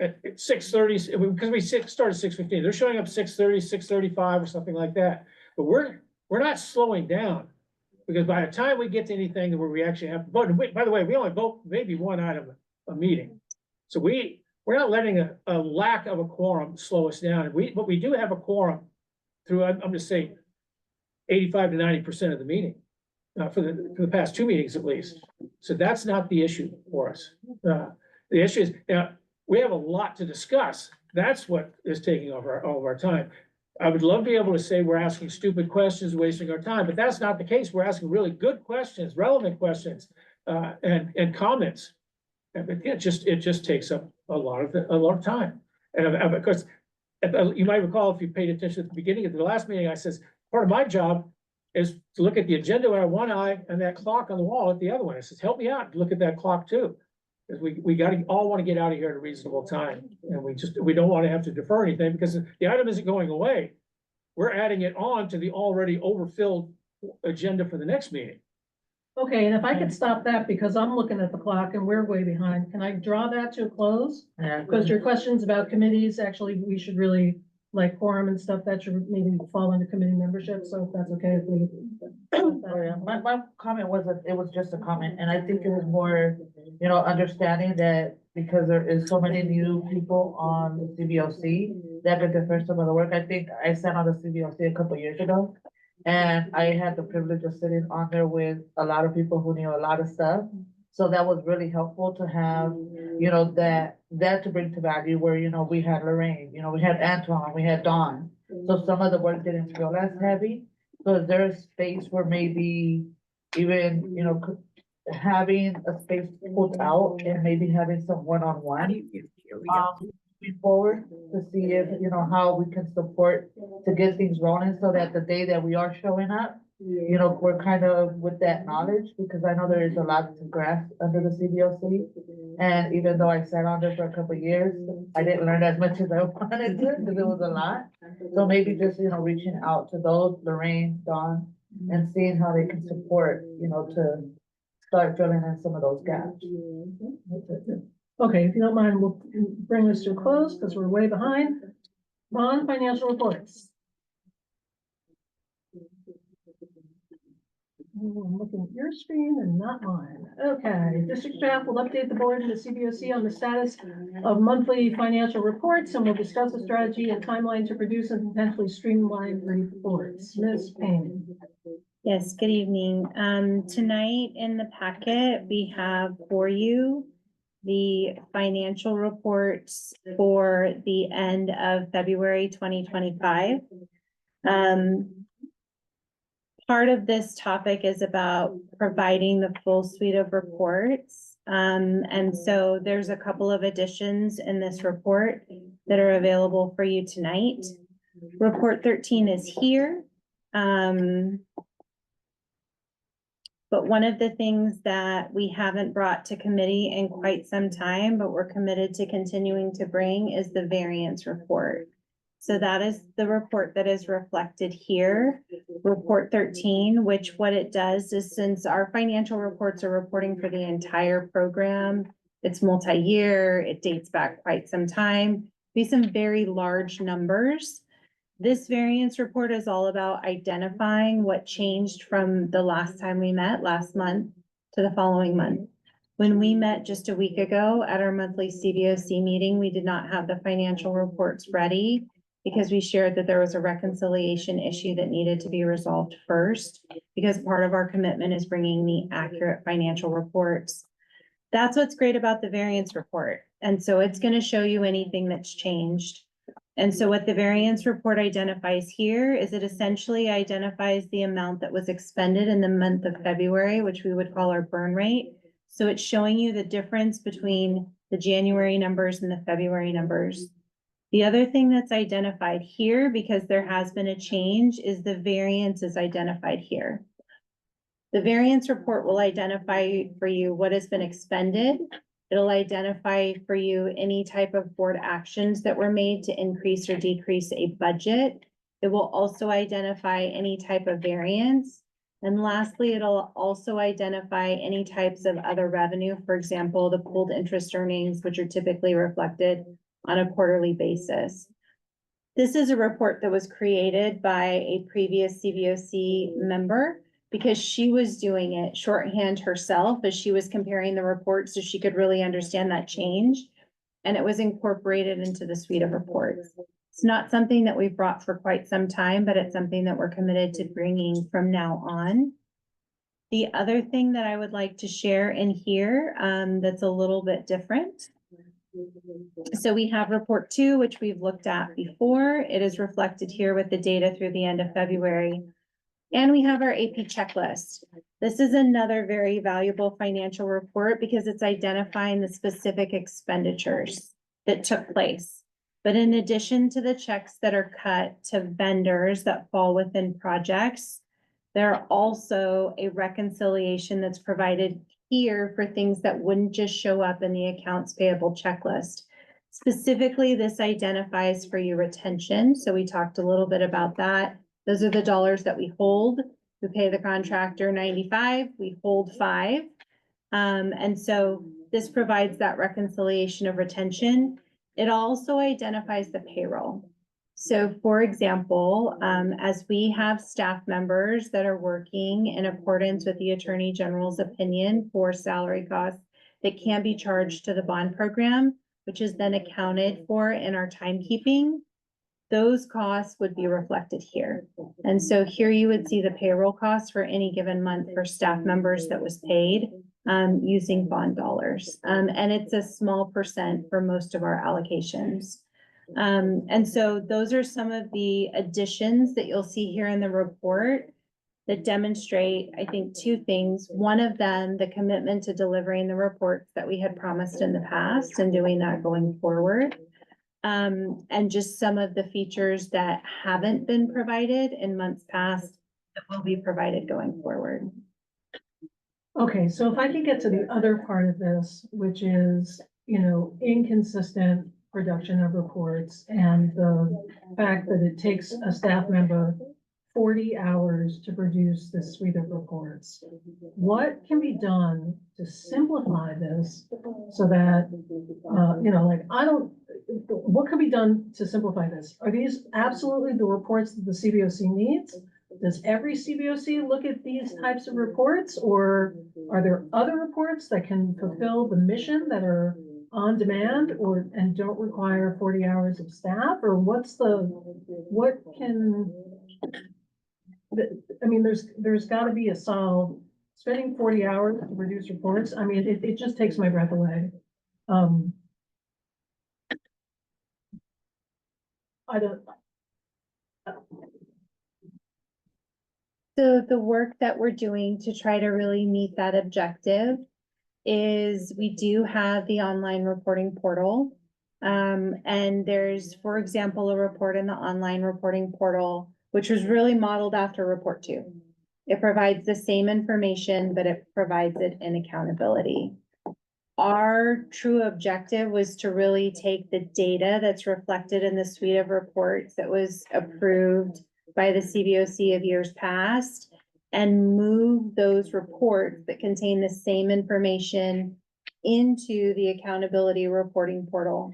at 6:30, because we started 6:15. They're showing up 6:30, 6:35 or something like that. But we're not slowing down, because by the time we get to anything where we actually have to vote, and by the way, we only vote maybe one item a meeting. So we're not letting a lack of a quorum slow us down. But we do have a quorum through, I'm just saying, 85 to 90% of the meeting, for the past two meetings at least. So that's not the issue for us. The issue is, we have a lot to discuss. That's what is taking over all of our time. I would love to be able to say we're asking stupid questions, wasting our time, but that's not the case. We're asking really good questions, relevant questions, and comments. And it just takes up a lot of time. And of course, you might recall, if you paid attention at the beginning of the last meeting, I says, part of my job is to look at the agenda with one eye and that clock on the wall at the other one. I says, help me out, look at that clock too. Because we all want to get out of here at a reasonable time. And we don't want to have to defer anything, because the item isn't going away. We're adding it on to the already overfilled agenda for the next meeting. Okay, and if I could stop that, because I'm looking at the clock and we're way behind, can I draw that to a close? Yeah. Because your questions about committees, actually, we should really, like quorum and stuff, that should maybe fall under committee membership, so if that's okay if we. Oh, yeah. My comment wasn't, it was just a comment, and I think it was more, understanding that because there is so many new people on the CBOC, that could differ some of the work. I think I sat on the CBOC a couple of years ago, and I had the privilege of sitting on there with a lot of people who knew a lot of stuff. So that was really helpful to have, that to bring to value where, we had Lorraine, we had Antoine, we had Dawn. So some of the work didn't feel as heavy. So is there a space where maybe even, having a space pulled out and maybe having some How do one-on-one. you- here we go. Moving forward to see if, how we can support to get things rolling so that the day that we are showing up, we're kind of with that knowledge, because I know there is a lot to grasp under the CBOC. And even though I sat on there for a couple of years, I didn't learn as much as I wanted to, because it was a lot. So maybe just, reaching out to those, Lorraine, Dawn, and seeing how they can support, to start filling in some of those gaps. Okay, if you don't mind, we'll bring this to a close because we're way behind. Bond financial reports. I'm looking at your screen and not mine. Okay, district staff will update the board and the CBOC on the status of monthly financial reports, and we'll discuss a strategy and timeline to produce and potentially streamline reports. Ms. Payne. Yes, good evening. Tonight in the packet, we have for you the financial reports for the end of February 2025. Part of this topic is about providing the full suite of reports. And so there's a couple of additions in this report that are available for you tonight. Report 13 is here. But one of the things that we haven't brought to committee in quite some time, but we're committed to continuing to bring, is the variance report. So that is the report that is reflected here, report 13, which what it does is, since our financial reports are reporting for the entire program, it's multi-year, it dates back quite some time, be some very large numbers. This variance report is all about identifying what changed from the last time we met last month to the following month. When we met just a week ago at our monthly CBOC meeting, we did not have the financial reports ready because we shared that there was a reconciliation issue that needed to be resolved first, because part of our commitment is bringing the accurate financial reports. That's what's great about the variance report. And so it's going to show you anything that's changed. And so what the variance report identifies here is it essentially identifies the amount that was expended in the month of February, which we would call our burn rate. So it's showing you the difference between the January numbers and the February numbers. The other thing that's identified here, because there has been a change, is the variance is identified here. The variance report will identify for you what has been expended. It'll identify for you any type of board actions that were made to increase or decrease a budget. It will also identify any type of variance. And lastly, it'll also identify any types of other revenue, for example, the pooled interest earnings, which are typically reflected on a quarterly basis. This is a report that was created by a previous CBOC member because she was doing it shorthand herself as she was comparing the reports so she could really understand that change. And it was incorporated into the suite of reports. It's not something that we've brought for quite some time, but it's something that we're committed to bringing from now on. The other thing that I would like to share in here that's a little bit different. So we have report 2, which we've looked at before. It is reflected here with the data through the end of February. And we have our AP checklist. This is another very valuable financial report because it's identifying the specific expenditures that took place. But in addition to the checks that are cut to vendors that fall within projects, there are also a reconciliation that's provided here for things that wouldn't just show up in the accounts payable checklist. Specifically, this identifies for you retention. So we talked a little bit about that. Those are the dollars that we hold. We pay the contractor 95, we hold 5. And so this provides that reconciliation of retention. It also identifies the payroll. So for example, as we have staff members that are working in accordance with the Attorney General's opinion for salary costs that can be charged to the bond program, which is then accounted for in our timekeeping, those costs would be reflected here. And so here you would see the payroll costs for any given month for staff members that was paid using bond dollars. And it's a small percent for most of our allocations. And so those are some of the additions that you'll see here in the report. that demonstrate, I think, two things. One of them, the commitment to delivering the reports that we had promised in the past and doing that going forward. And just some of the features that haven't been provided in months past that will be provided going forward. Okay, so if I can get to the other part of this, which is, inconsistent production of reports and the fact that it takes a staff member 40 hours to produce this suite of reports. What can be done to simplify this so that, what can be done to simplify this? Are these absolutely the reports that the CBOC needs? Does every CBOC look at these types of reports, or are there other reports that can fulfill the mission that are on demand and don't require 40 hours of staff? Or there's gotta be a solve. Spending 40 hours to produce reports, it just takes my breath away. I don't. So the work that we're doing to try to really meet that objective is we do have the online reporting portal. And there's, for example, a report in the online reporting portal, which was really modeled after report 2. It provides the same information, but it provides it in accountability. Our true objective was to really take the data that's reflected in the suite of reports that was approved by the CBOC of years past and move those reports that contain the same information into the accountability reporting portal.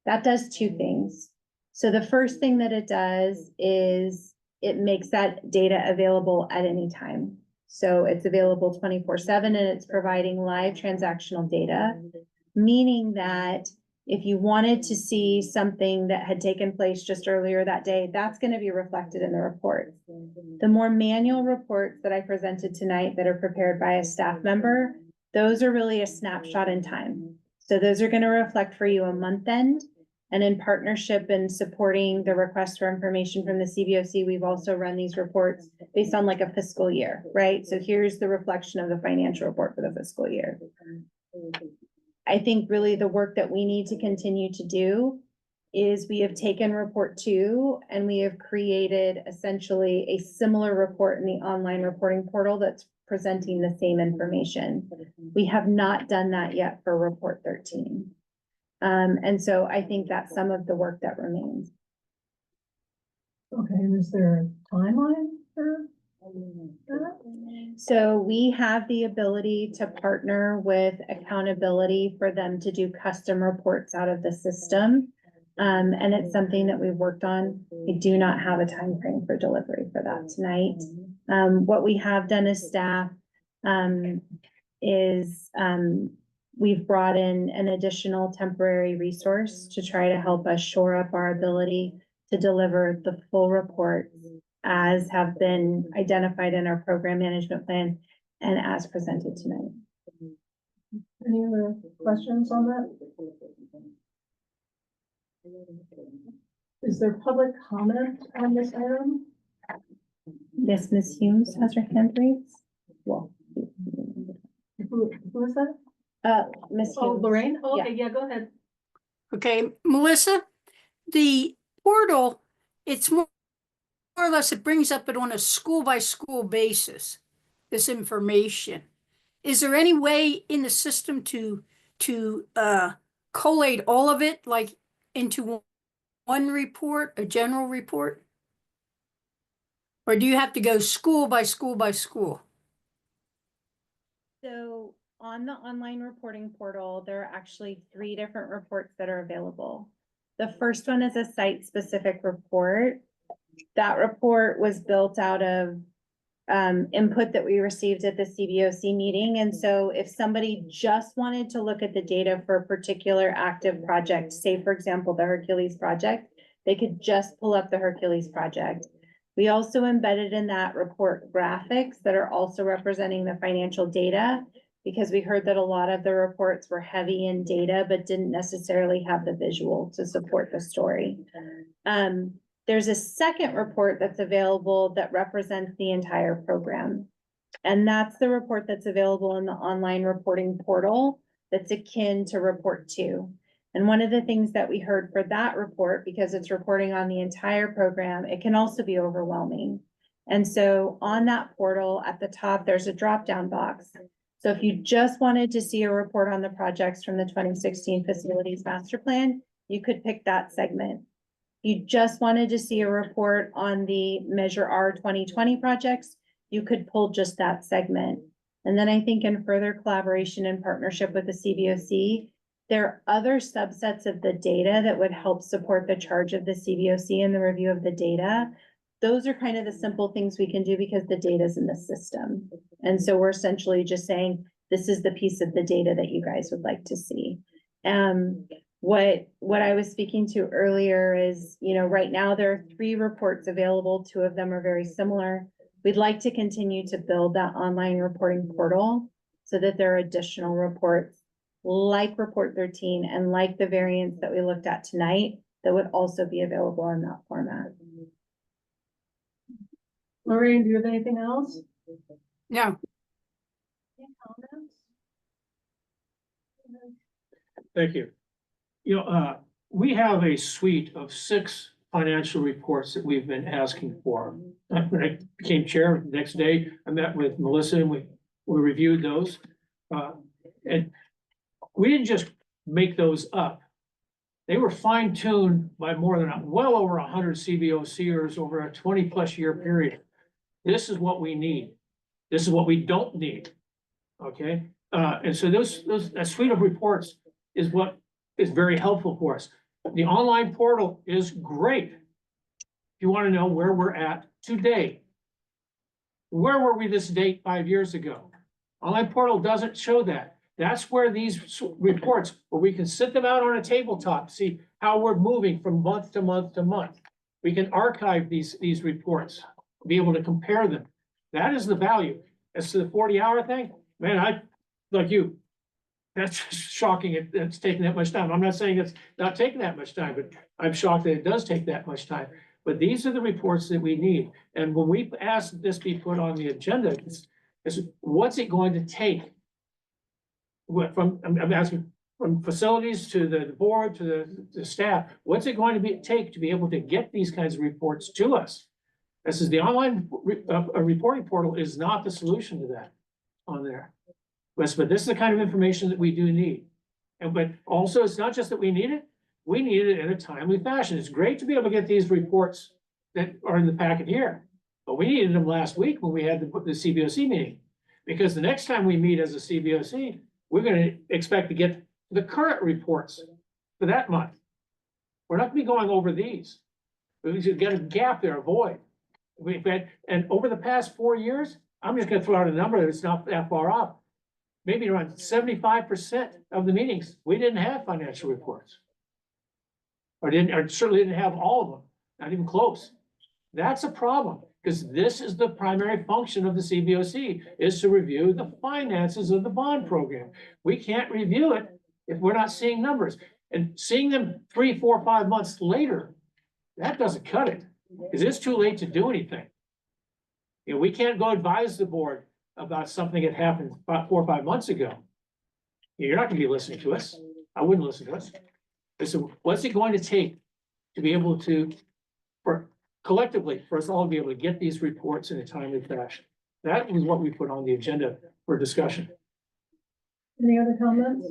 That does two things. So the first thing that it does is it makes that data available at any time. So it's available 24/7 and it's providing live transactional data, meaning that if you wanted to see something that had taken place just earlier that day, that's going to be reflected in the report. The more manual reports that I presented tonight that are prepared by a staff member, those are really a snapshot in time. So those are going to reflect for you a month end. And in partnership and supporting the request for information from the CBOC, we've also run these reports based on like a fiscal year, right? So here's the reflection of the financial report for the fiscal year. I think really the work that we need to continue to do is we have taken report 2 and we have created essentially a similar report in the online reporting portal that's presenting the same information. We have not done that yet for report 13. And so I think that's some of the work that remains. Okay, and is there a timeline for that? So we have the ability to partner with accountability for them to do custom reports out of the system. And it's something that we've worked on. We do not have a time frame for delivery for that tonight. What we have done as staff is we've brought in an additional temporary resource to try to help us shore up our ability to deliver the full report as have been identified in our program management plan and as presented tonight. Any other questions on that? Is there public comment on this item? Yes, Ms. Humes has her hand raised. Well, Who is that? Ms. Oh, Humes. Lorraine? Okay, yeah, go ahead. Okay, Melissa, the portal, it's more or less, it brings up it on a school by school basis, this information. Is there any way in the system to collate all of it like into one report, a general report? Or do you have to go school by school by school? So on the online reporting portal, there are actually 3 different reports that are available. The first one is a site-specific report. That report was built out of input that we received at the CBOC meeting. And so if somebody just wanted to look at the data for a particular active project, say, for example, the Hercules project, they could just pull up the Hercules project. We also embedded in that report graphics that are also representing the financial data, because we heard that a lot of the reports were heavy in data, but didn't necessarily have the visual to support the story. There's a second report that's available that represents the entire program. And that's the report that's available in the online reporting portal that's akin to report 2. And one of the things that we heard for that report, because it's reporting on the entire program, it can also be overwhelming. And so on that portal at the top, there's a drop-down box. So if you just wanted to see a report on the projects from the 2016 Facilities Master Plan, you could pick that segment. You just wanted to see a report on the Measure R 2020 projects, you could pull just that segment. And then I think in further collaboration and partnership with the CBOC, there are other subsets of the data that would help support the charge of the CBOC and the review of the data. Those are kind of the simple things we can do because the data is in the system. And so we're essentially just saying, this is the piece of the data that you guys would like to see. What I was speaking to earlier is, right now there are 3 reports available. 2 of them are very similar. We'd like to continue to build that online reporting portal so that there are additional reports like report 13 and like the variants that we looked at tonight that would also be available in that format. Lorraine, do you have anything else? No, Any comments? Thank you. We have a suite of 6 financial reports that we've been asking for. When I became chair, the next day, I met with Melissa and we reviewed those. And we didn't just make those up. They were fine-tuned by more than well over 100 CBOCers over a 20+ year period. This is what we need. This is what we don't need. Okay, and so that suite of reports is what is very helpful for us. The online portal is great. If you want to know where we're at today, where were we this date 5 years ago? Online portal doesn't show that. That's where these reports, where we can sit them out on a tabletop, see how we're moving from month to month to month. We can archive these reports, be able to compare them. That is the value. As to the 40-hour thing, man, like you, that's just shocking. It's taking that much time. I'm not saying it's not taking that much time, but I'm shocked that it does take that much time. But these are the reports that we need. And when we asked this be put on the agenda, is what's it going to take? I'm asking from facilities to the board to the staff, what's it going to take to be able to get these kinds of reports to us? This is the online reporting portal is not the solution to that on there. But this is the kind of information that we do need. But also, it's not just that we need it in a timely fashion. It's great to be able to get these reports that are in the packet here. But we needed them last week when we had the CBOC meeting. Because the next time we meet as a CBOC, we're going to expect to get the current reports for that month. We're not going to be going over these. We've got a gap there, a void. We've had, and over the past 4 years, I'm just going to throw out a number that's not that far off. Maybe around 75% of the meetings, we didn't have financial reports. Or certainly didn't have all of them, not even close. That's a problem, because this is the primary function of the CBOC, is to review the finances of the bond program. We can't review it if we're not seeing numbers. And seeing them 3, 4, 5 months later, that doesn't cut it, because it's too late to do anything. We can't go advise the board about something that happened about 4 or 5 months ago. You're not going to be listening to us. I wouldn't listen to us. So what's it going to take to be able to, collectively, for us all to be able to get these reports in a timely fashion? That is what we put on the agenda for discussion. Any other comments?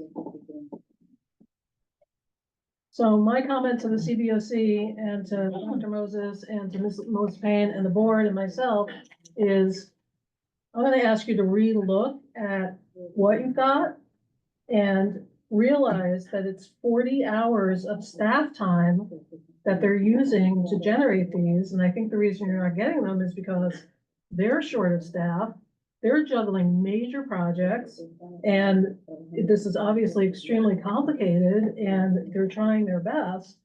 So my comment to the CBOC and to Dr. Moses and to Ms. Payne and the board and myself is, I'm going to ask you to relook at what you've got and realize that it's 40 hours of staff time that they're using to generate these. And I think the reason you're not getting them is because they're short of staff. They're juggling major projects, and this is obviously extremely complicated, and they're trying their best.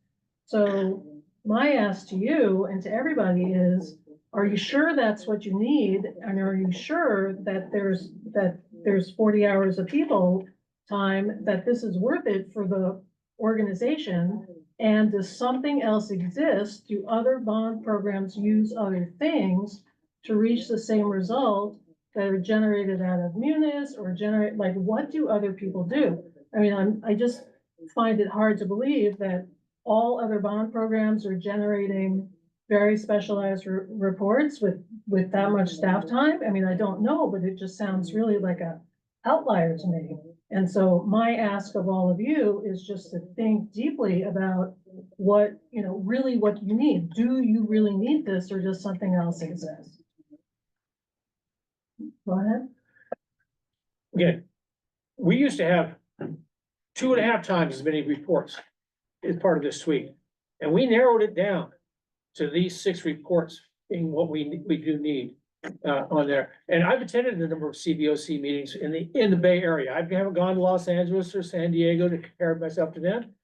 So my ask to you and to everybody is, are you sure that's what you need? And are you sure that there's 40 hours of people time, that this is worth it for the organization? And does something else exist? Do other bond programs use other things to reach the same result that are generated out of Munis or generate, like, what do other people do? I mean, I just find it hard to believe that all other bond programs are generating very specialized reports with that much staff time. I mean, I don't know, but it just sounds really like a outlier to me. And so my ask of all of you is just to think deeply about what, you know, really what you need. Do you really need this, or does something else exist? Go ahead. Again, we used to have 2.5 times as many reports as part of this suite. And we narrowed it down to these 6 reports being what we do need on there. And I've attended a number of CBOC meetings in the Bay Area. I haven't gone to Los Angeles or San Diego to compare myself to them.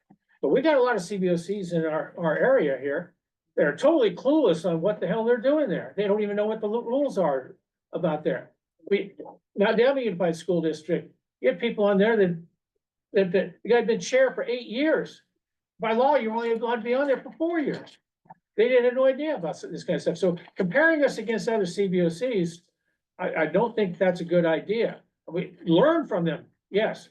But we got a lot of CBOCs in our area here that are totally clueless on what the hell they're doing there. They don't even know what the rules are about there. Now Downey Unified School District, you have people on there that the guy had been chair for 8 years. By law, you're only allowed to be on there for 4 years. They didn't have no idea about this kind of stuff. So comparing us against other CBOCs, I don't think that's a good idea. We learn from them, yes.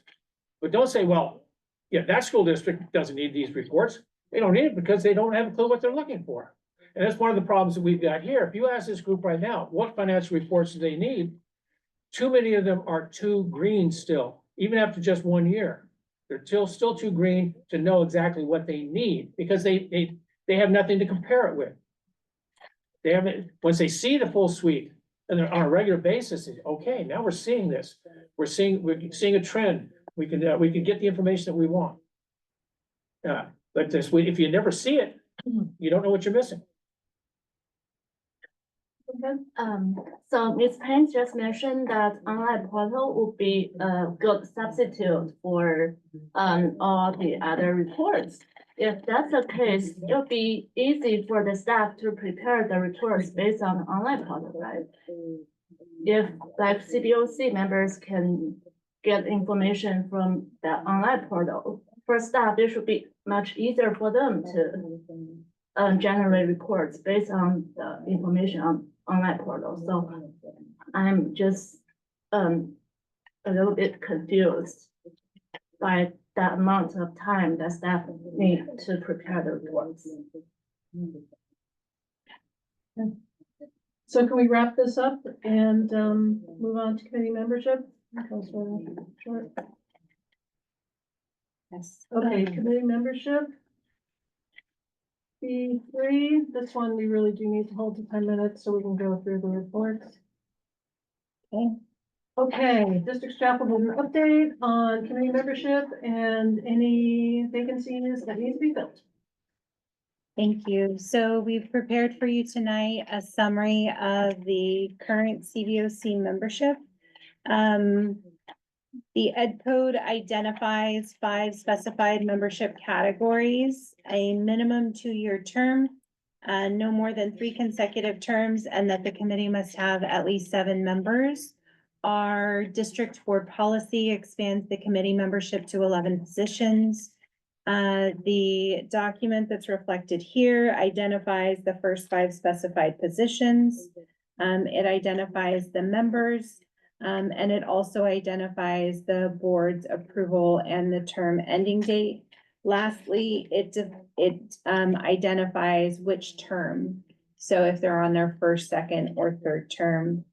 But don't say, well, yeah, that school district doesn't need these reports. They don't need it because they don't have a clue what they're looking for. And that's one of the problems that we've got here. If you ask this group right now, what financial reports do they need? Too many of them are too green still, even after just 1 year. They're still too green to know exactly what they need because they have nothing to compare it with. They haven't, once they see the full suite and they're on a regular basis, okay, now we're seeing this. We're seeing a trend. We can get the information that we want. But this, if you never see it, you don't know what you're missing. So Ms. Payne just mentioned that online portal would be a good substitute for all the other reports. If that's the case, it'll be easy for the staff to prepare the reports based on the online portal, right? If like CBOC members can get information from the online portal, for staff, it should be much easier for them to generate reports based on the information on online portal. So I'm just a little bit confused by the amount of time that staff need to prepare the reports. So can we wrap this up and move on to committee membership? Short. Yes. Okay, committee membership. B3, this one we really do need to hold to 10 minutes so we can go through the reports. Okay. Okay, district staff will give an update on committee membership and any vacancies that need to be filled. Thank you. So we've prepared for you tonight a summary of the current CBOC membership. The Ed Code identifies 5 specified membership categories: a minimum 2-year term, no more than 3 consecutive terms, and that the committee must have at least 7 members. Our district board policy expands the committee membership to 11 positions. The document that's reflected here identifies the first 5 specified positions. It identifies the members. And it also identifies the board's approval and the term ending date. Lastly, it identifies which term. So if they're on their first, second, or third term.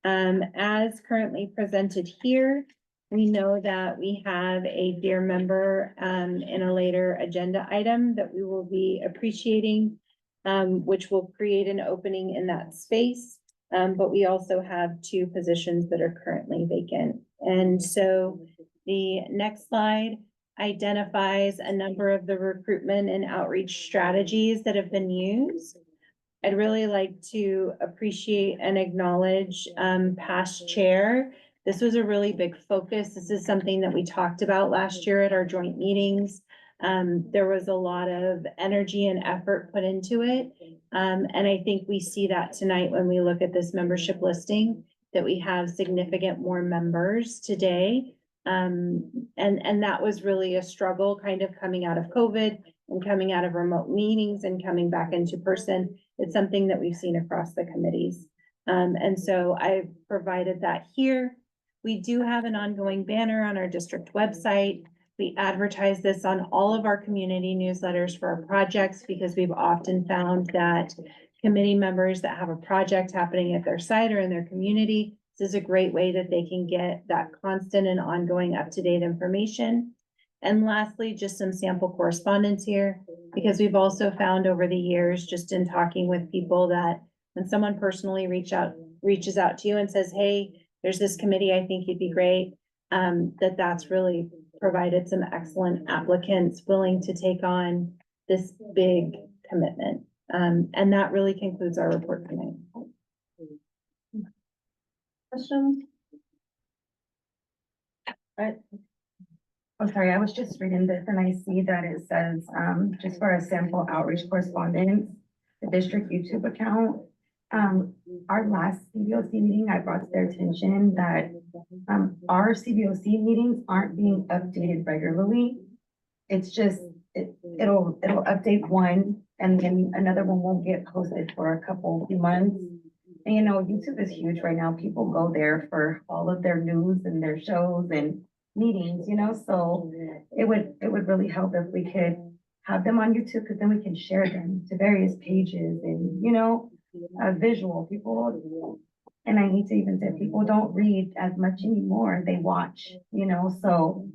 As currently presented here, we know that we have a dear member in a later agenda item that we will be appreciating, which will create an opening in that space. But we also have 2 positions that are currently vacant. And so the next slide identifies a number of the recruitment and outreach strategies that have been used. I'd really like to appreciate and acknowledge past chair. This was a really big focus. This is something that we talked about last year at our joint meetings. There was a lot of energy and effort put into it. And I think we see that tonight when we look at this membership listing, that we have significant more members today And that was really a struggle kind of coming out of COVID and coming out of remote meetings and coming back into person. It's something that we've seen across the committees. And so I've provided that here. We do have an ongoing banner on our district website. We advertise this on all of our community newsletters for our projects because we've often found that committee members that have a project happening at their site or in their community, this is a great way that they can get that constant and ongoing up-to-date information. And lastly, just some sample correspondence here, because we've also found over the years, just in talking with people, that when someone personally reaches out to you and says, hey, there's this committee, I think you'd be great, that's really provided some excellent applicants willing to take on this big commitment. And that really concludes our report tonight. Questions? I'm sorry, I was just reading this and I see that it says, just for a sample outreach correspondence, the district YouTube account. Our last CBOC meeting, I brought to their attention that, our CBOC meetings aren't being updated regularly. It's just, it'll update one and then another one won't get posted for a few months. And you know, YouTube is huge right now. People go there for all of their news and their shows and meetings, you know, so it would really help if we could have them on YouTube, because then we can share them to various pages and, you know, visual people. And I need to even say people don't read as much anymore. They watch, you know, so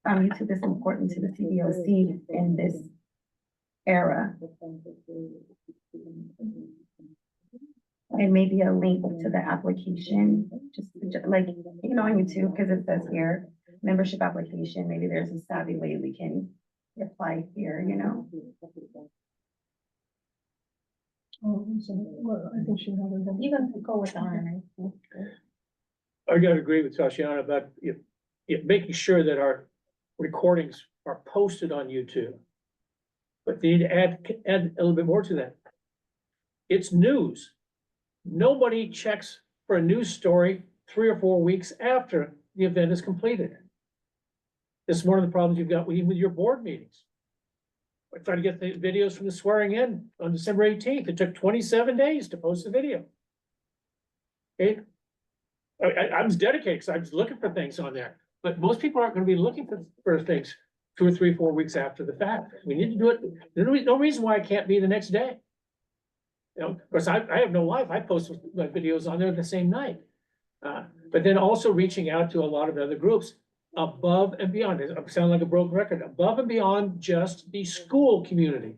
YouTube is important to the CBOC in this era. And maybe a link to the application, just like, you know, on YouTube, because it says here, membership application, maybe there's a savvy way we can apply here, you know. Oh, so, well, I think she had it. You can go with that. I gotta agree with Tatiana about making sure that our recordings are posted on YouTube. But they need to add a little bit more to that. It's news. Nobody checks for a news story 3 or 4 weeks after the event is completed. This is one of the problems you've got with your board meetings. I tried to get the videos from the swearing in on December 18th. It took 27 days to post the video. Okay. I was dedicated because I was looking for things on there, but most people aren't going to be looking for things 2 or 3, 4 weeks after the fact. We need to do it. There's no reason why I can't be the next day. You know, of course, I have no life. I post my videos on there the same night. But then also reaching out to a lot of other groups above and beyond. I sound like a broken record. Above and beyond just the school community.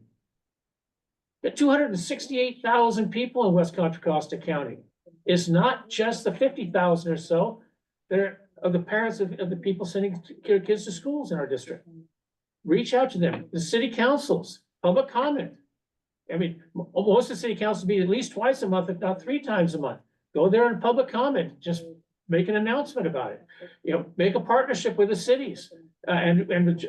There are 268,000 people in West Contra Costa County. It's not just the 50,000 or so that are the parents of the people sending their kids to schools in our district. Reach out to them. The city councils, public comment. I mean, most of the city councils be at least twice a month, if not 3 times a month. Go there and public comment, just make an announcement about it. You know, make a partnership with the cities and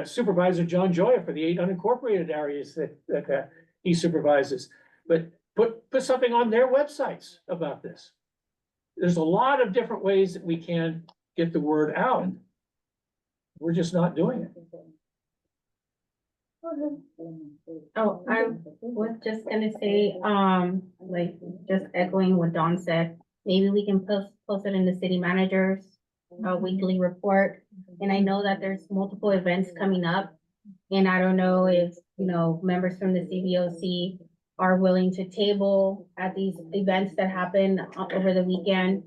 Supervisor John Joya for the 8 unincorporated areas that he supervises. But put something on their websites about this. There's a lot of different ways that we can get the word out. We're just not doing it. Oh, I was just gonna say, like, just echoing what Dawn said, maybe we can post it in the city manager's weekly report. And I know that there's multiple events coming up, and I don't know if, you know, members from the CBOC are willing to table at these events that happen over the weekend.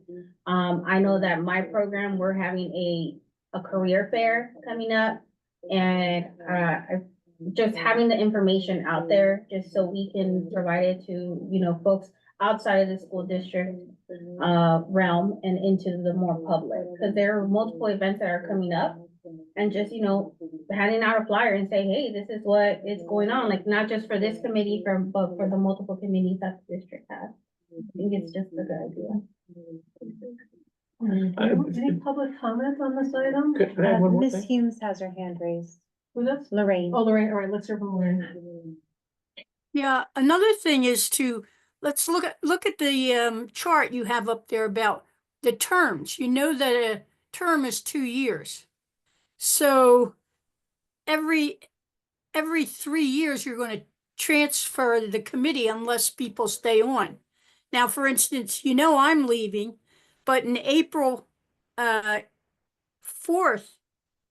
I know that my program, we're having a career fair coming up, and just having the information out there, just so we can provide it to, you know, folks outside of the school district realm and into the more public, because there are multiple events that are coming up, and just, you know, handing out a flyer and say, hey, this is what is going on, like, not just for this committee, but for the multiple committees that the district has. I think it's just a good idea. Any public comment on this item? Could I have one more Ms. thing? Humes has her hand raised. Who's that? Lorraine. Oh, Lorraine, all right, let's hear from Lorraine. Yeah, another thing is let's look at the chart you have up there about the terms. You know that term is 2 years. So every 3 years, you're going to transfer the committee unless people stay on. Now, for instance, I'm leaving, but in April 4th,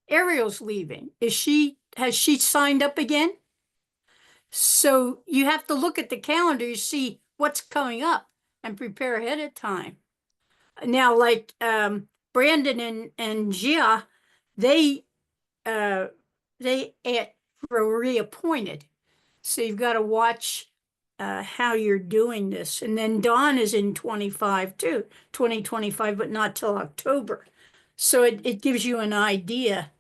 Ariel's leaving. Has she signed up again? So you have to look at the calendar to see what's coming up and prepare ahead of time. Now, like Brandon and Gia, they were reappointed. So you've got to watch how you're doing this. And then Dawn is in 25 too, 2025, but not till October. So it gives you an idea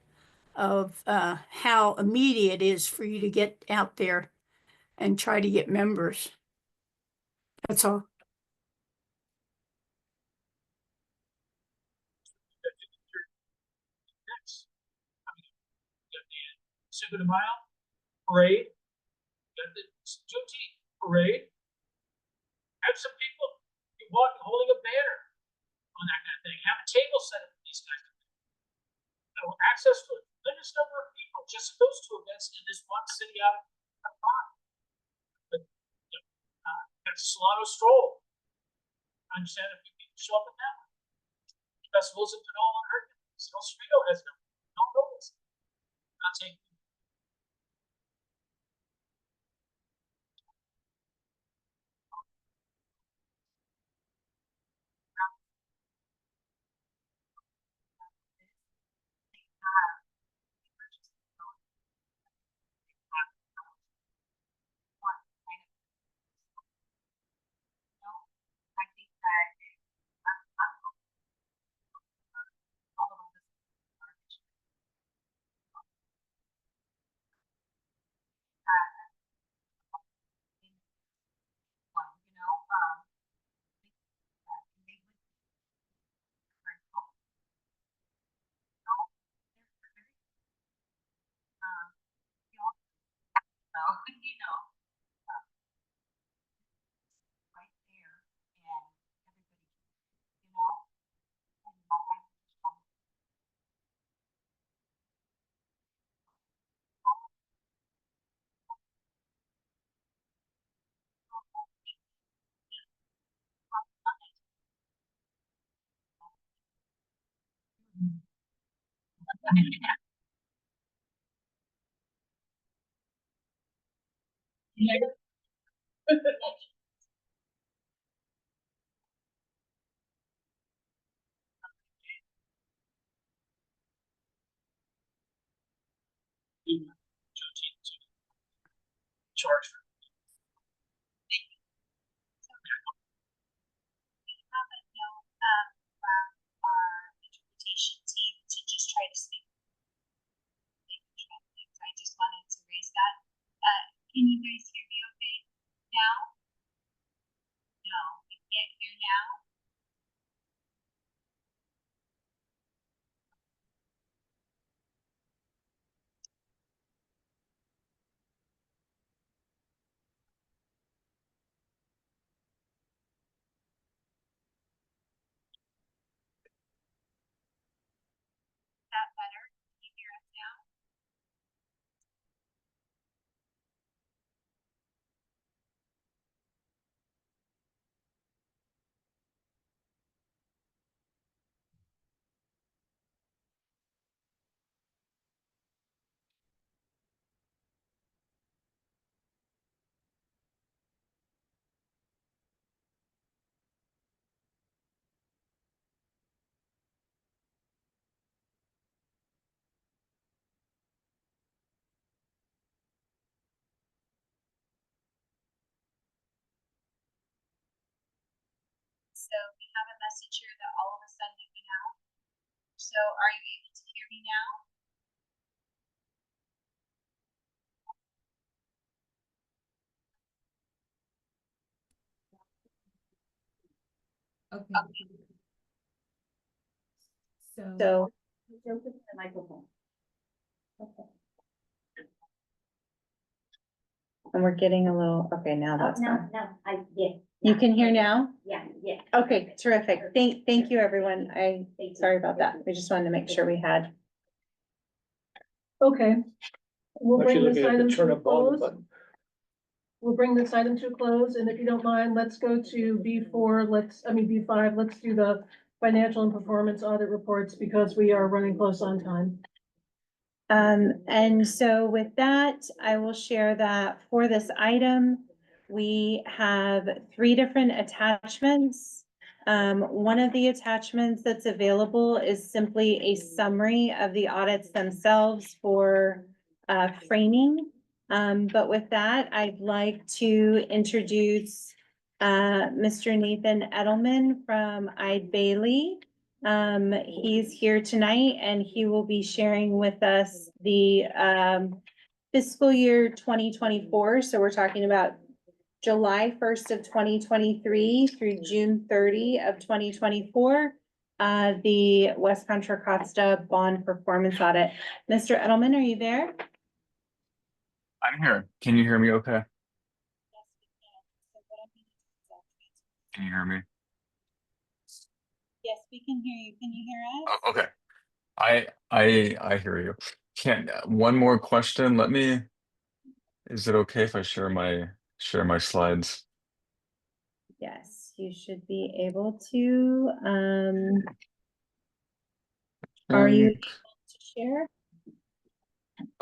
of how immediate it is for you to get out there and try to get members. That's all. Next, got the Cinco de Mayo parade, got the Juneteenth parade. Have some people walking, holding a banner on that kind of thing. Have a table set up for these guys. Access to a limited number of people just at those two events in this one city out of five. But that's Solano Stroll. I understand if people show up at that one. Festivals in Pinole and Hercules. El Cerrito has no notice. Not taking. I think that all of us you know, they would you know, right there and everybody, you know, and Charge for interpretation team to just try to speak. I just wanted to raise that. Can you guys hear me okay now? No, you can't hear now? Is that better? Can you hear us now? So we have a message here that all of a sudden it went out. So are you able to hear me now? Okay. So. jump into the microphone. And we're getting a little, okay, now that's No, fine. no, I did. You can hear now? Yeah, yeah. Okay, terrific. Thank you, everyone. Sorry about that. We just wanted to make sure we had. Okay. We'll Actually bring this looking at the item to turn a up volume close. button. We'll bring this item to a close, and if you don't mind, let's go to B4, B5, let's do the financial and performance audit reports because we are running close on time. And so with that, I will share that for this item, we have 3 different attachments. One of the attachments that's available is simply a summary of the audits themselves for framing. But with that, I'd like to introduce Mr. Nathan Edelman from Eide Bailey. He's here tonight and he will be sharing with us the fiscal year 2024. So we're talking about July 1st of 2023 through June 30 of 2024. The West Contra Costa bond performance audit. Mr. Edelman, are you there? I'm here. Can you hear me okay? Can you hear me? Yes, we can hear you. Can you hear us? Oh, okay. I hear you. Can one more question? Is it okay if I share my slides? Yes, you should be able to. Are you able to share?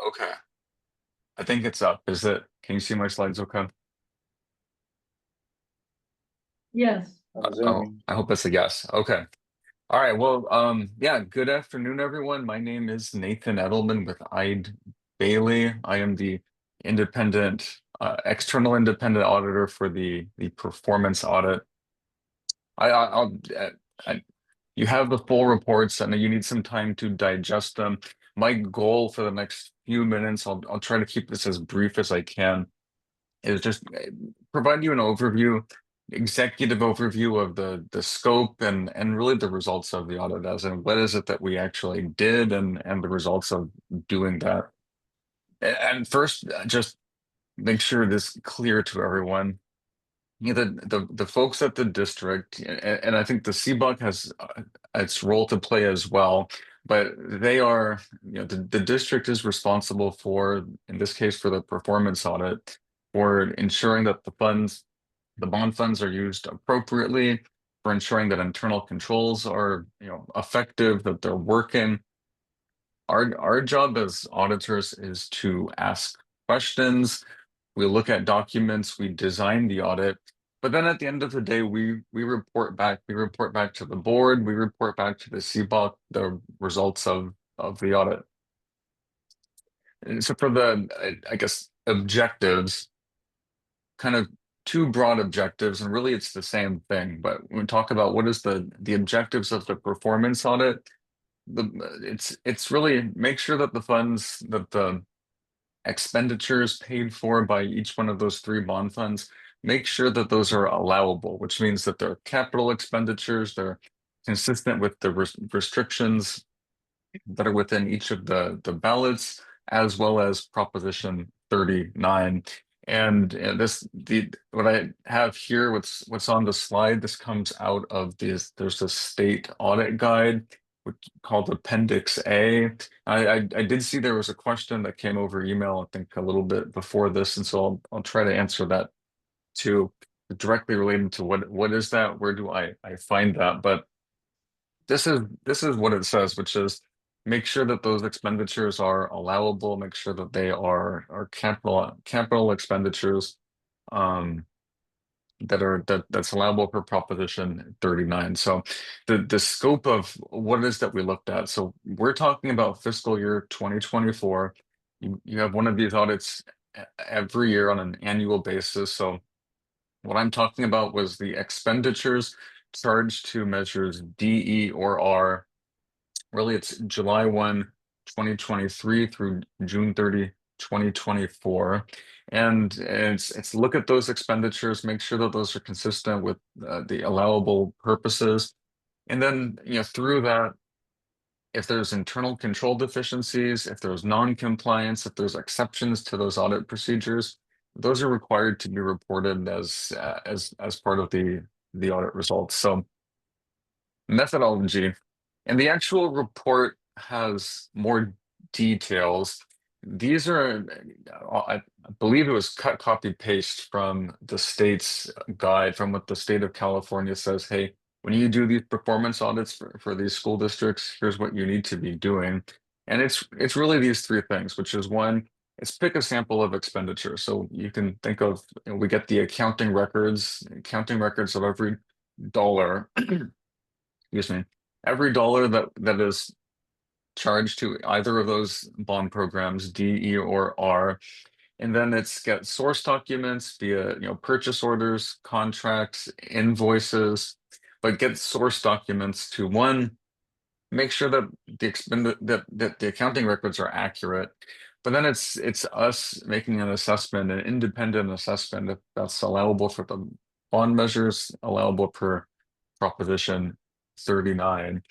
Okay. I think it's up. Can you see my slides okay? Yes. Oh, I hope it's a yes. Okay. All right. Well, yeah, good afternoon, everyone. My name is Nathan Edelman with Eide Bailey. I am the external independent auditor for the performance audit. You have the full reports and you need some time to digest them. My goal for the next few minutes, I'll try to keep this as brief as I can, is just provide you an executive overview of the scope and really the results of the audit, as in what is it that we actually did and the results of doing that. And first, just make sure this is clear to everyone. The folks at the district, and I think the CBOC has its role to play as well, but they are, the district is responsible for, in this case, for the performance audit, for ensuring that the bond funds are used appropriately, for ensuring that internal controls are, effective, that they're working. Our job as auditors is to ask questions. We look at documents, we design the audit, but then at the end of the day, we report back. We report back to the board. We report back to the CBOC the results of the audit. And so for I guess, objectives, kind of 2 broad objectives, and really it's the same thing. But when we talk about what is the objectives of the performance audit, it's really make sure that the expenditures paid for by each one of those 3 bond funds, make sure that those are allowable, which means that they're capital expenditures, they're consistent with the restrictions that are within each of the ballots, as well as Proposition 39. And what I have here, what's on the slide, this comes out of there's a state audit guide called Appendix A. I did see there was a question that came over email, I think a little bit before this, and so I'll try to answer that too, directly related to what is that? Where do I find that? But this is what it says, which is make sure that those expenditures are allowable, make sure that they are capital expenditures that's allowable per Proposition 39. So the scope of what it is that we looked at. So we're talking about fiscal year 2024. You have one of these audits every year on an annual basis. So what I'm talking about was the expenditures charged to measures D, E, or R. Really, it's July 1, 2023 through June 30, 2024. And it's look at those expenditures, make sure that those are consistent with the allowable purposes. And then, through that, if there's internal control deficiencies, if there's non-compliance, if there's exceptions to those audit procedures, those are required to be reported as part of the audit results. So methodology, and the actual report has more details. These are, I believe it was cut, copy, paste from the state's guide, from what the state of California says. Hey, when you do these performance audits for these school districts, here's what you need to be doing. And it's really these three things, which is one, it's pick a sample of expenditure. So you can think of, we get the accounting records of every dollar, excuse me, every dollar that is charged to either of those bond programs, D, E, or R. And then it's got source documents via, purchase orders, contracts, invoices, but get source documents to one, make sure that that the accounting records are accurate. But then it's us making an assessment, an independent assessment, if that's allowable for the bond measures, allowable per Proposition 39.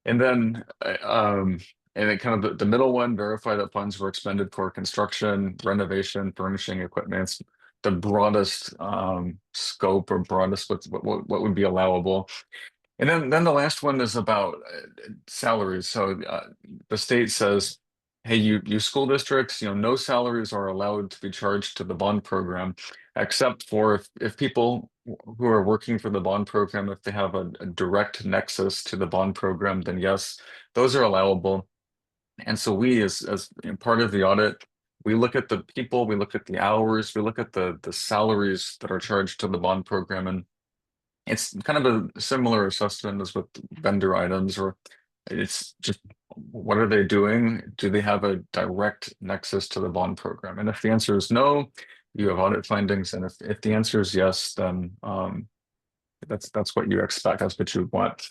And then and then kind of the middle one, verify that funds were expended for construction, renovation, furnishing equipment. It's the broadest scope, or broadest what would be allowable. And then the last one is about salaries. So the state says, hey, you school districts, no salaries are allowed to be charged to the bond program, except for if people who are working for the bond program, if they have a direct nexus to the bond program, then yes, those are allowable. And so we, as part of the audit, we look at the people, we look at the hours, we look at the salaries that are charged to the bond program, and it's kind of a similar assessment as with vendor items, or it's just what are they doing? Do they have a direct nexus to the bond program? And if the answer is no, you have audit findings. And if the answer is yes, then that's what you expect. That's what you want.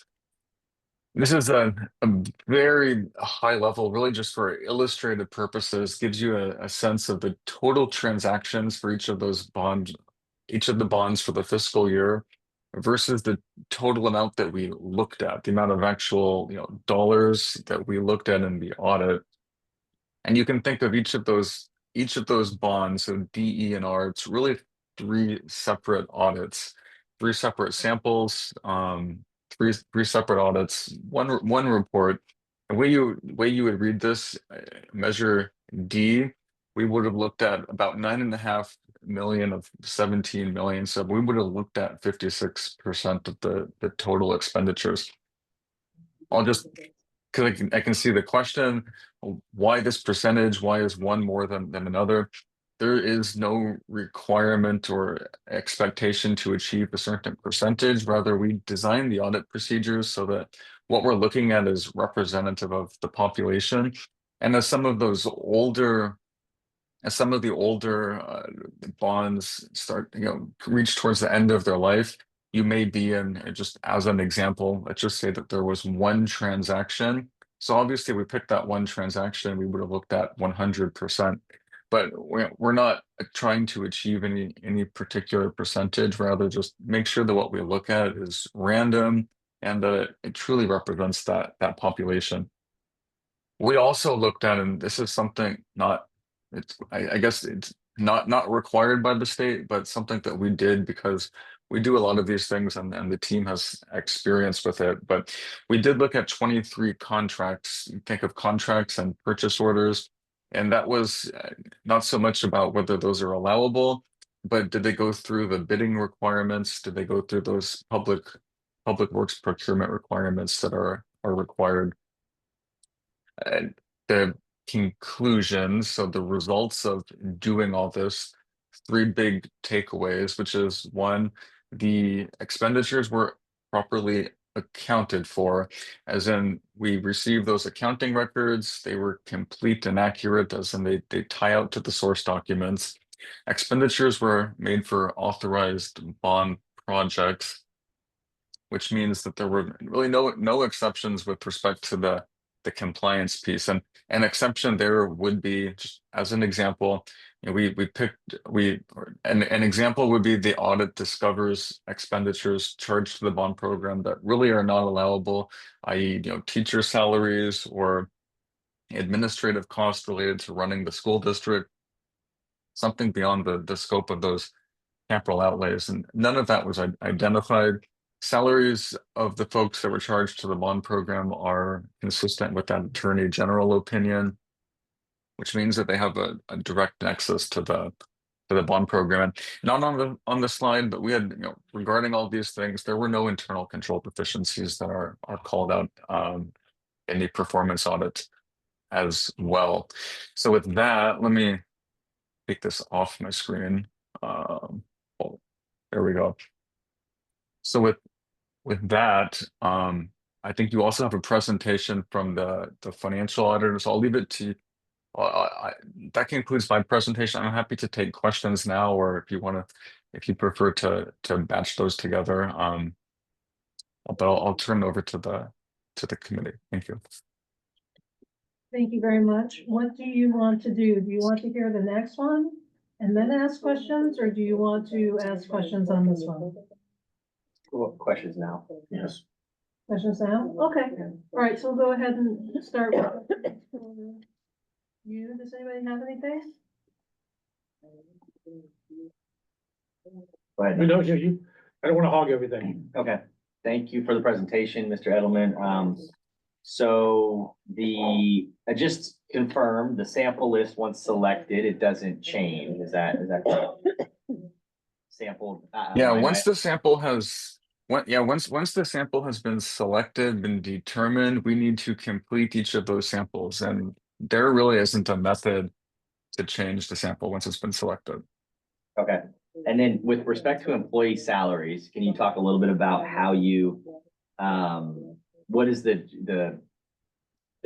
This is a very high level, really just for illustrative purposes, gives you a sense of the total transactions for each of the bonds for the fiscal year versus the total amount that we looked at, the amount of actual, dollars that we looked at in the audit. And you can think of each of those bonds, so D, E, and R, it's really three separate audits, three separate samples, three separate audits, one report. The way you would read this, measure D, we would have looked at about 9.5 million of 17 million. So we would have looked at 56% of the total expenditures. I'll just, because I can see the question, why this percentage? Why is one more than another? There is no requirement or expectation to achieve a certain percentage. Rather, we design the audit procedures so that what we're looking at is representative of the population. And as some of the older bonds start, reach towards the end of their life, you may be in, just as an example, let's just say that there was one transaction. So obviously we picked that one transaction, we would have looked at 100%, but we're not trying to achieve any particular percentage, rather just make sure that what we look at is random and that it truly represents that population. We also looked at, and this is something I guess it's not required by the state, but something that we did because we do a lot of these things and the team has experience with it. But we did look at 23 contracts, think of contracts and purchase orders. And that was not so much about whether those are allowable, but did they go through the bidding requirements? Did they go through those public works procurement requirements that are required? The conclusions, so the results of doing all this, three big takeaways, which is one, the expenditures were properly accounted for, as in we received those accounting records, they were complete and accurate, as in they tie out to the source documents. Expenditures were made for authorized bond projects, which means that there were really no exceptions with respect to the compliance piece. And an exception there would be, just as an example, an example would be the audit discovers expenditures charged to the bond program that really are not allowable, i.e., teacher salaries or administrative costs related to running the school district. something beyond the scope of those capital outlays, and none of that was identified. Salaries of the folks that were charged to the bond program are consistent with that attorney general opinion, which means that they have a direct nexus to the bond program. And not on the slide, but we had, regarding all these things, there were no internal control deficiencies that are called out in the performance audit as well. So with that, let me take this off my screen. Oh, there we go. So with that, I think you also have a presentation from the financial auditors. I'll leave it to that concludes my presentation. I'm happy to take questions now, or if you prefer to batch those together. But I'll turn it over to the committee. Thank you. Thank you very much. What do you want to do? Do you want to hear the next one and then ask questions, or do you want to ask questions on this one? Cool. Questions now. Yes. Questions now? Okay. All right, so we'll go ahead and start with you. Does anybody have anything? Go ahead. We don't hear you. I don't want to hog everything. Okay, thank you for the presentation, Mr. Edelman. So just confirm the sample list, once selected, it doesn't change. Is that correct? Sample. Yeah, once the sample has been selected, been determined, we need to complete each of those samples, and there really isn't a method to change the sample once it's been selected. Okay, and then with respect to employee salaries, can you talk a little bit about how you, what is the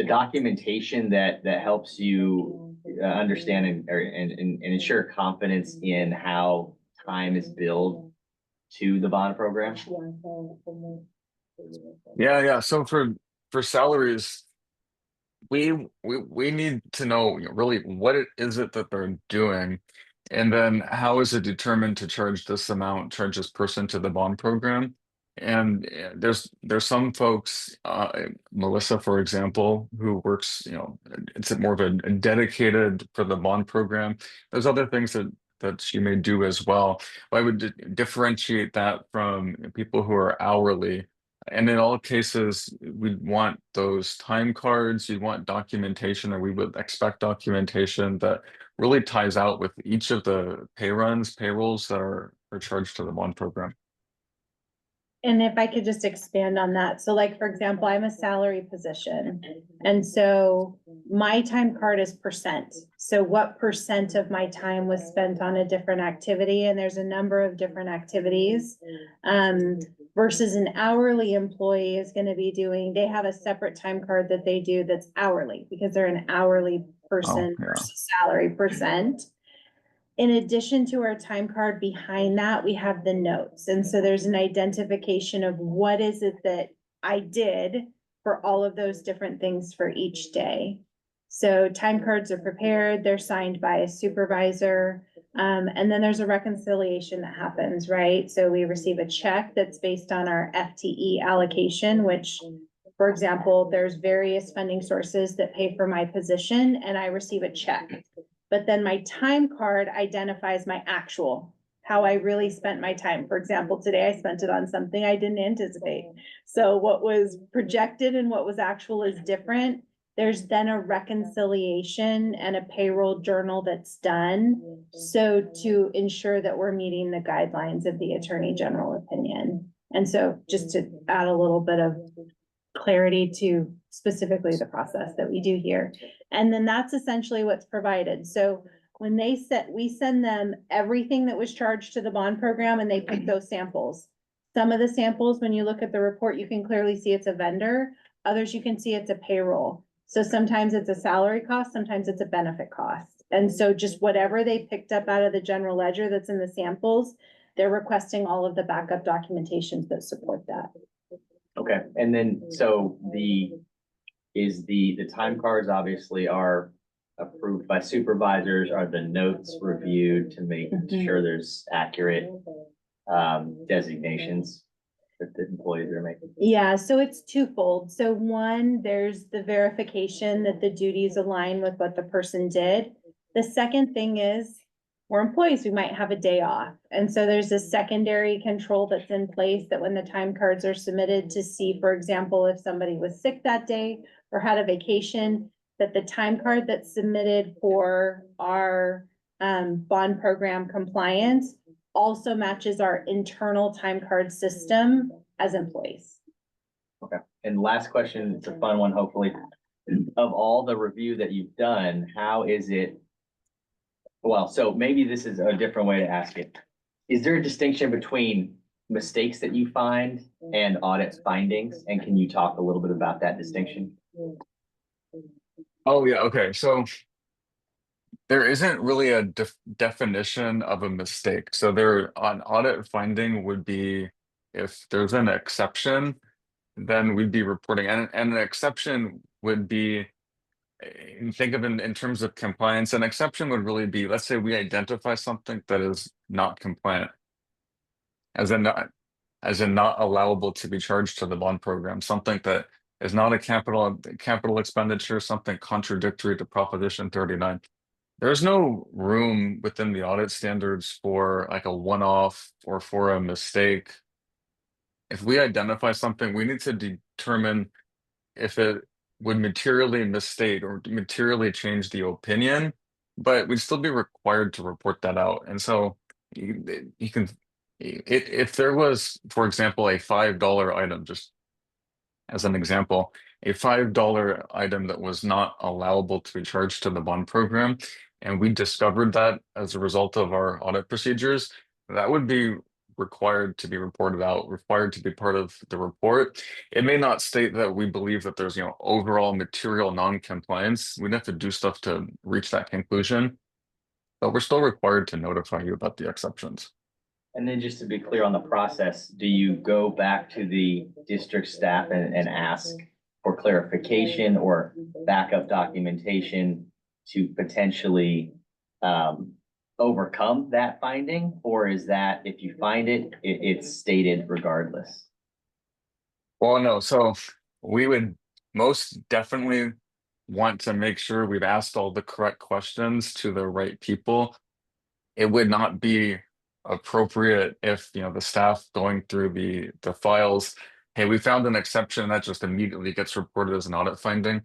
documentation that helps you understand and ensure confidence in how time is billed to the bond program? Yeah. So for salaries, we need to know really what it is that they're doing, and then how is it determined to charge this amount, charge this person to the bond program. And there's some folks, Melissa, for example, who works, it's more of a dedicated for the bond program. There's other things that she may do as well. But I would differentiate that from people who are hourly. And in all cases, we'd want those time cards, you'd want documentation, or we would expect documentation that really ties out with each of the payrolls that are charged to the bond program. And if I could just expand on that. So like, for example, I'm a salary position. And so my time card is percent. So what percent of my time was spent on a different activity? And there's a number of different activities. Versus an hourly employee is going to be doing, they have a separate time card that they do that's hourly because they're an hourly person versus salary percent. In addition to our time card behind that, we have the notes. And so there's an identification of what is it that I did for all of those different things for each day. So time cards are prepared, they're signed by a supervisor. And then there's a reconciliation that happens, right? So we receive a check that's based on our FTE allocation, which, for example, there's various funding sources that pay for my position and I receive a check. But then my time card identifies my actual, how I really spent my time. For example, today I spent it on something I didn't anticipate. So what was projected and what was actual is different. There's then a reconciliation and a payroll journal that's done. So to ensure that we're meeting the guidelines of the Attorney General opinion. And so just to add a little bit of clarity to specifically the process that we do here. And then that's essentially what's provided. So when we send them everything that was charged to the bond program and they pick those samples. Some of the samples, when you look at the report, you can clearly see it's a vendor. Others you can see it's a payroll. So sometimes it's a salary cost, sometimes it's a benefit cost. And so just whatever they picked up out of the general ledger that's in the samples, they're requesting all of the backup documentations that support that. Okay, and then so the time cards obviously are approved by supervisors. Are the notes reviewed to make sure there's accurate designations that the employees are making? Yeah, so it's twofold. So one, there's the verification that the duties align with what the person did. The second thing is we're employees, we might have a day off. And so there's a secondary control that's in place that when the time cards are submitted to see, for example, if somebody was sick that day or had a vacation, that the time card that's submitted for our bond program compliance also matches our internal time card system as employees. Okay, and last question, it's a fun one, hopefully. Of all the review that you've done, how is it? Well, so maybe this is a different way to ask it. Is there a distinction between mistakes that you find and audit findings? And can you talk a little bit about that distinction? Oh, yeah, okay, so there isn't really a definition of a mistake. So there, an audit finding would be if there's an exception, then we'd be reporting, and an exception would be, think of in terms of compliance, an exception would really be, let's say we identify something that is not compliant, as in not allowable to be charged to the bond program, something that is not a capital expenditure, something contradictory to Proposition 39. There's no room within the audit standards for like a one-off or for a mistake. If we identify something, we need to determine if it would materially misstate or materially change the opinion, but we'd still be required to report that out. And so you can, if there was, for example, a $5 item, just as an example, a $5 item that was not allowable to be charged to the bond program, and we discovered that as a result of our audit procedures, that would be required to be reported out, required to be part of the report. It may not state that we believe that there's, overall material non-compliance. We'd have to do stuff to reach that conclusion, but we're still required to notify you about the exceptions. And then just to be clear on the process, do you go back to the district staff and ask for clarification or backup documentation to potentially overcome that finding? Or is that if you find it, it's stated regardless? Well, no, so we would most definitely want to make sure we've asked all the correct questions to the right people. It would not be appropriate if, the staff going through the files, hey, we found an exception that just immediately gets reported as an audit finding.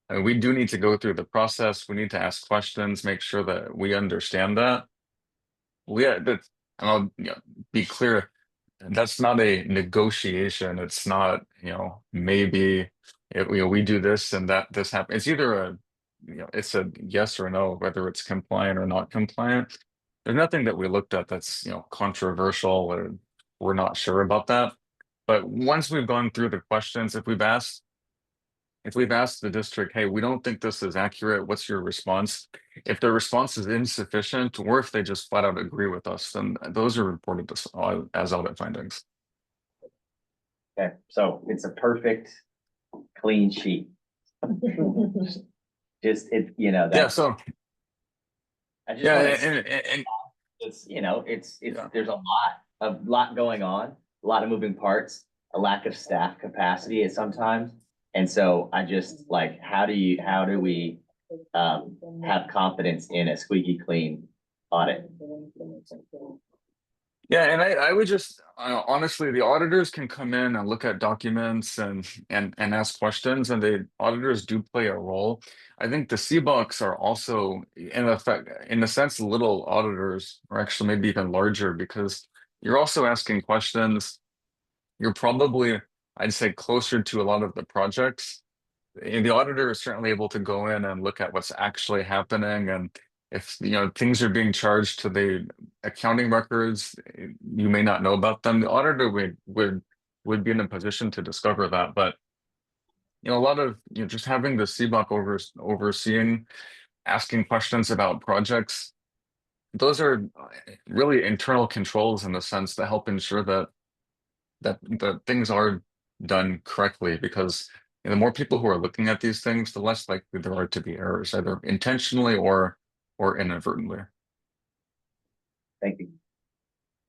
And we do need to go through the process. We need to ask questions, make sure that we understand that. And I'll be clear, that's not a negotiation. It's not, maybe we do this and that this happens. It's either it's a yes or no, whether it's compliant or not compliant. There's nothing that we looked at that's, controversial, or we're not sure about that. But once we've gone through the questions, if we've asked the district, hey, we don't think this is accurate, what's your response? If their response is insufficient, or if they just flat out agree with us, then those are reported as audit findings. Okay, so it's a perfect clean sheet. Just Yeah, that's, so I just yeah, want to, and it's Yeah. there's a lot going on, a lot of moving parts, a lack of staff capacity at sometimes. And so I just like, how do we have confidence in a squeaky clean audit? Yeah, and I would just honestly, the auditors can come in and look at documents and ask questions, and the auditors do play a role. I think the CBOCs are also, in effect, in a sense, little auditors, or actually maybe even larger, because you're also asking questions. You're probably, I'd say, closer to a lot of the projects. And the auditor is certainly able to go in and look at what's actually happening, and if things are being charged to the accounting records, you may not know about them. The auditor would be in a position to discover that. But a lot of just having the CBOC overseeing, asking questions about projects, those are really internal controls in the sense that help ensure that things are done correctly, because the more people who are looking at these things, the less likely there are to be errors, either intentionally or inadvertently. Thank you.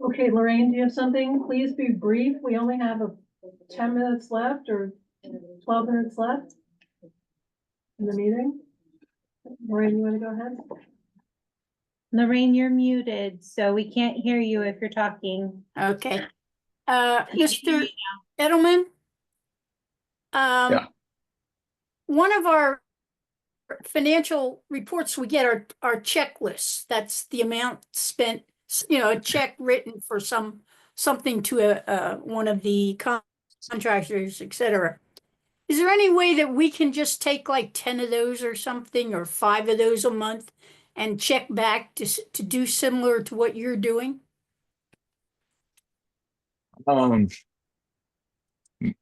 Okay, Lorraine, do you have something? Please be brief. We only have 10 minutes left or 12 minutes left in the meeting. Lorraine, you want to go ahead? Lorraine, you're muted, so we can't hear you if you're talking. Okay. Mr. Edelman? Yeah. One of our financial reports we get are checklists. That's the amount spent, a check written for something to one of the contractors, et cetera. Is there any way that we can just take like 10 of those or something, or 5 of those a month and check back to do similar to what you're doing? Um, Think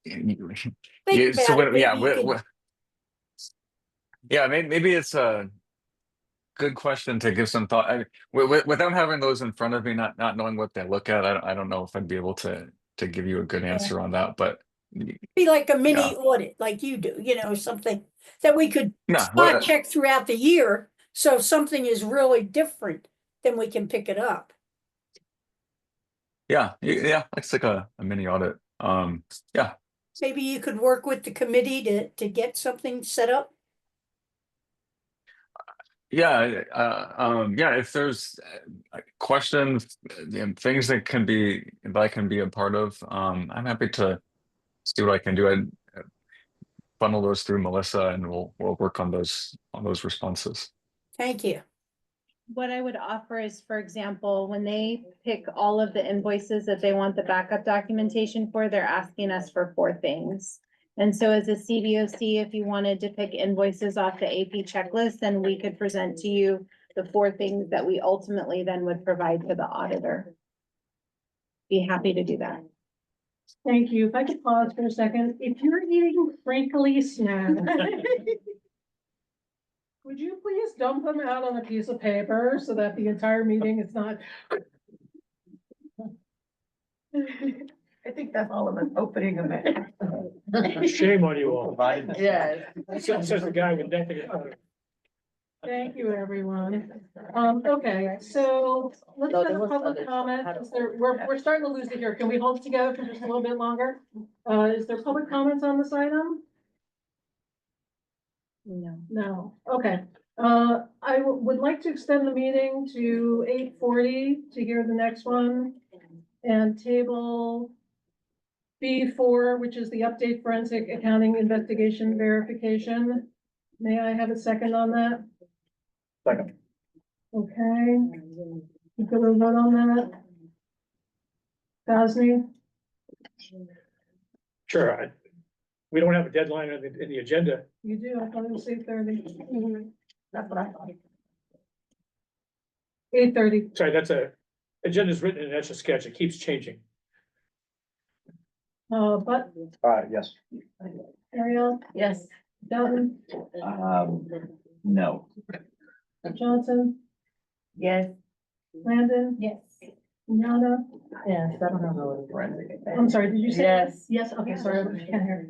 yeah, so about it. what, yeah, Maybe you could. yeah, maybe it's a good question to give some thought. Without having those in front of me, not knowing what they look at, I don't know if I'd be able to give you a good answer on that, but Be like a mini yeah. audit like you do, something that we could No, spot check throughout the year. So if something is really different, then we can pick it up. yeah, it's like a mini audit. Yeah. Maybe you could work with the committee to get something set up. Yeah, yeah, if there's questions and things that I can be a part of, I'm happy to see what I can do. I funnel those through Melissa and we'll work on those responses. Thank you. What I would offer is, for example, when they pick all of the invoices that they want the backup documentation for, they're asking us for 4 things. And so as a CBOC, if you wanted to pick invoices off the AP checklist, then we could present to you the 4 things that we ultimately then would provide to the auditor. Be happy to do that. Thank you. If I could pause for a second, if you're eating crinkly snacks, would you please dump them out on a piece of paper so that the entire meeting is not? I think that's all of us opening a minute. Shame on you all. Yes. Says the guy with nothing. Thank you, everyone. Okay, so let's No, go there to was public other- comment. We're starting to lose it here. Can we hold it together for just a little bit longer? Is there public comments on this item? No. No, okay. I would like to extend the meeting to 8:40 to hear the next one. And table B4, which is the update forensic accounting investigation verification. May I have a second on that? Second. Okay. You go to vote on that? Gosney? Sure, we don't have a deadline in the agenda. You do, I thought it was 8:30. That's what I thought. 8:30. Sorry, that's agenda's written and that's a sketch. It keeps changing. But Yes. Ariel, Yes. Dalton, No. Johnson, Yes. Landon, Yes. Yana. Yes, I don't know. Forensic. I'm sorry, did you say? Yes. Yes, okay, sorry, I can't hear.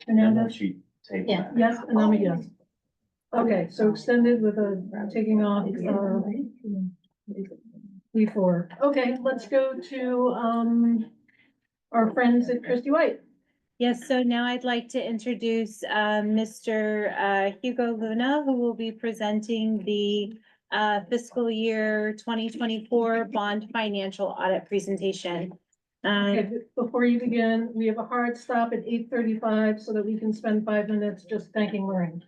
And then Hernandez? she tabled Yeah. that. Yes, and I'm a yes. Okay, so extended with a taking off, before. Okay, let's go to, our friends at Christie White. Yes, so now I'd like to introduce Mr. Hugo Luna, who will be presenting the fiscal year 2024 bond financial audit presentation. Okay, before you begin, we have a hard stop at 8:35 so that we can spend 5 minutes just thanking Lorraine.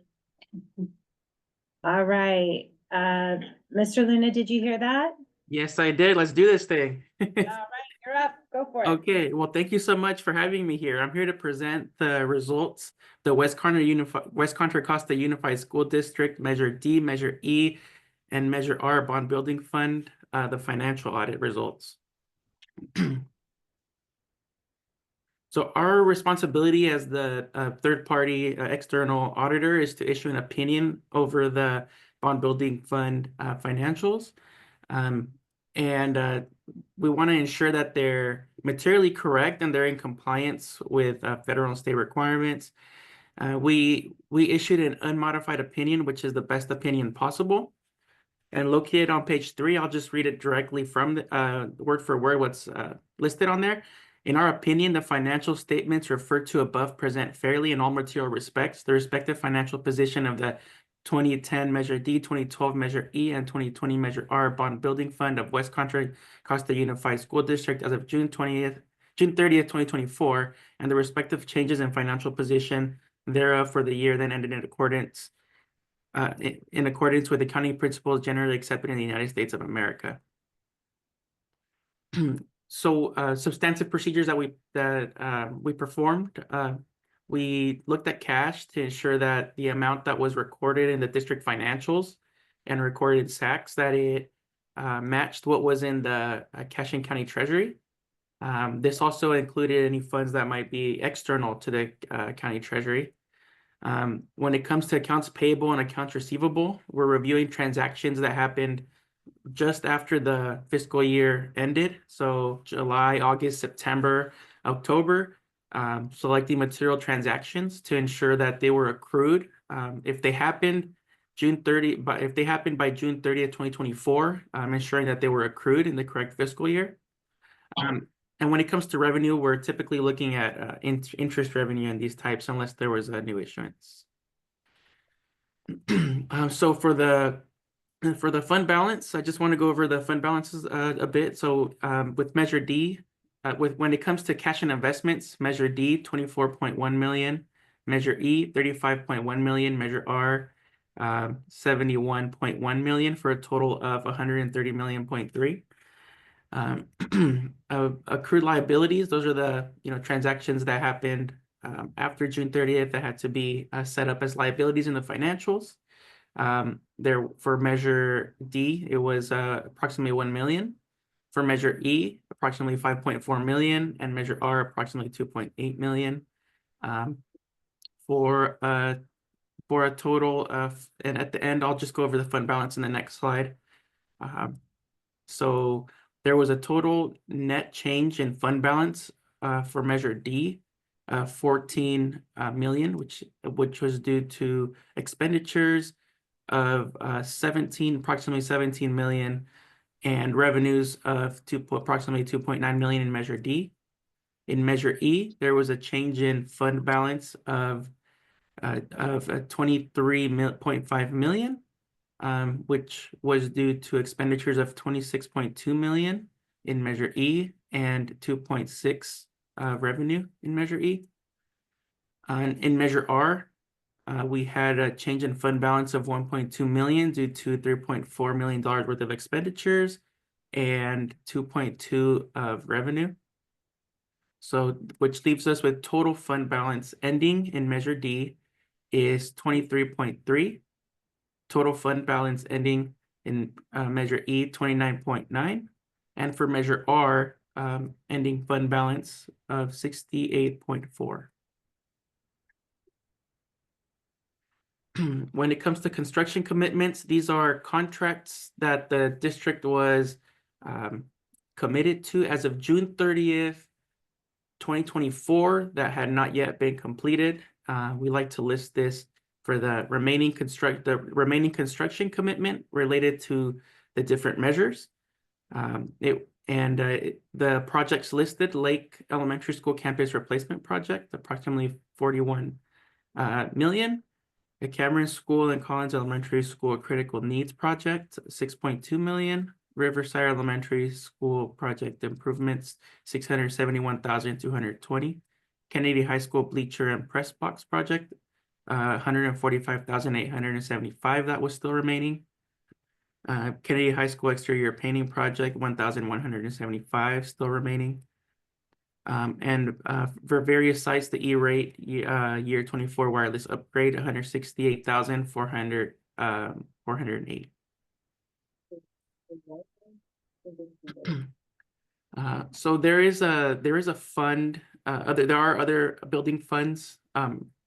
All right, Mr. Luna, did you hear that? Yes, I did. Let's do this thing. All right, you're up, go for it. Okay, well, thank you so much for having me here. I'm here to present the results, the West Contra Costa Unified School District, Measure D, Measure E, and Measure R Bond Building Fund, the financial audit results. So our responsibility as the third-party external auditor is to issue an opinion over the bond building fund financials. And we want to ensure that they're materially correct and they're in compliance with federal and state requirements. We issued an unmodified opinion, which is the best opinion possible. And located on page 3, I'll just read it directly from the word for word what's listed on there. In our opinion, the financial statements referred to above present fairly in all material respects the respective financial position of the 2010 Measure D, 2012 Measure E, and 2020 Measure R Bond Building Fund of West Contra Costa Unified School District as of June 30th, 2024, and the respective changes in financial position thereof for the year then ended in accordance with accounting principles generally accepted in the United States of America. So substantive procedures that we performed. We looked at cash to ensure that the amount that was recorded in the district financials and recorded in SACs, that it matched what was in the cash and county treasury. This also included any funds that might be external to the county treasury. When it comes to accounts payable and accounts receivable, we're reviewing transactions that happened just after the fiscal year ended. So July, August, September, October, selecting material transactions to ensure that they were accrued. If they happened by June 30th, 2024, ensuring that they were accrued in the correct fiscal year. And when it comes to revenue, we're typically looking at interest revenue in these types unless there was a new issuance. So for the fund balance, I just want to go over the fund balances a bit. So with Measure D, when it comes to cash and investments, Measure D, 24.1 million, Measure E, 35.1 million, Measure R, 71.1 million for a total of 130.3 million. Accrued liabilities, those are the transactions that happened after June 30th that had to be set up as liabilities in the financials. There for Measure D, it was approximately 1 million. For Measure E, approximately 5.4 million, and Measure R, approximately 2.8 million. For a total of, and at the end, I'll just go over the fund balance in the next slide. So there was a total net change in fund balance for Measure D, 14 million, which was due to expenditures of approximately 17 million, and revenues of approximately 2.9 million in Measure D. In Measure E, there was a change in fund balance of 23.5 million, which was due to expenditures of 26.2 million in Measure E and 2.6 revenue in Measure E. In Measure R, we had a change in fund balance of 1.2 million due to $3.4 million worth of expenditures and 2.2 of revenue. So, which leaves us with total fund balance ending in Measure D is 23.3. Total fund balance ending in Measure E, 29.9. And for Measure R, ending fund balance of 68.4. When it comes to construction commitments, these are contracts that the district was committed to as of June 30th, 2024 that had not yet been completed. We like to list this for the remaining construction commitment related to the different measures. The projects listed: Lake Elementary School Campus Replacement Project, approximately 41 million. The Cameron School and Collins Elementary School Critical Needs Project, 6.2 million. Riverside Elementary School Project Improvements, 671,220. Kennedy High School Bleacher and Press Box Project, 145,875 that was still remaining. Kennedy High School Exterior Painting Project, 1,175 still remaining. And for various sites, the E-rate year 24 wireless upgrade, 168,408. So there is a fund. There are other building funds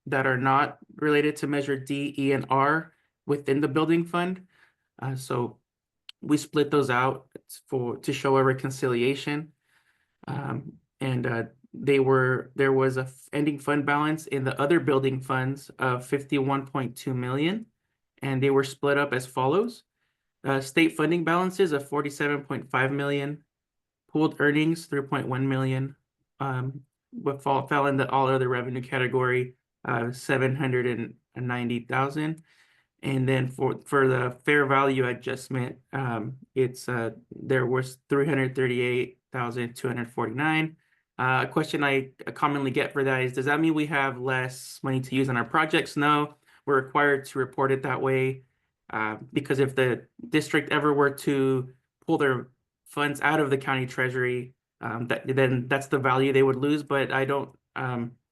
that are not related to Measure D, E, and R within the building fund. So we split those out to show a reconciliation. There was a ending fund balance in the other building funds of 51.2 million, and they were split up as follows. State funding balances of 47.5 million, pooled earnings 3.1 million, fell in the all other revenue category, 790,000, And then for the fair value adjustment, it's there was 338,249. A question I commonly get for that is, does that mean we have less money to use on our projects? No, we're required to report it that way. Because if the district ever were to pull their funds out of the county treasury, then that's the value they would lose. But I don't,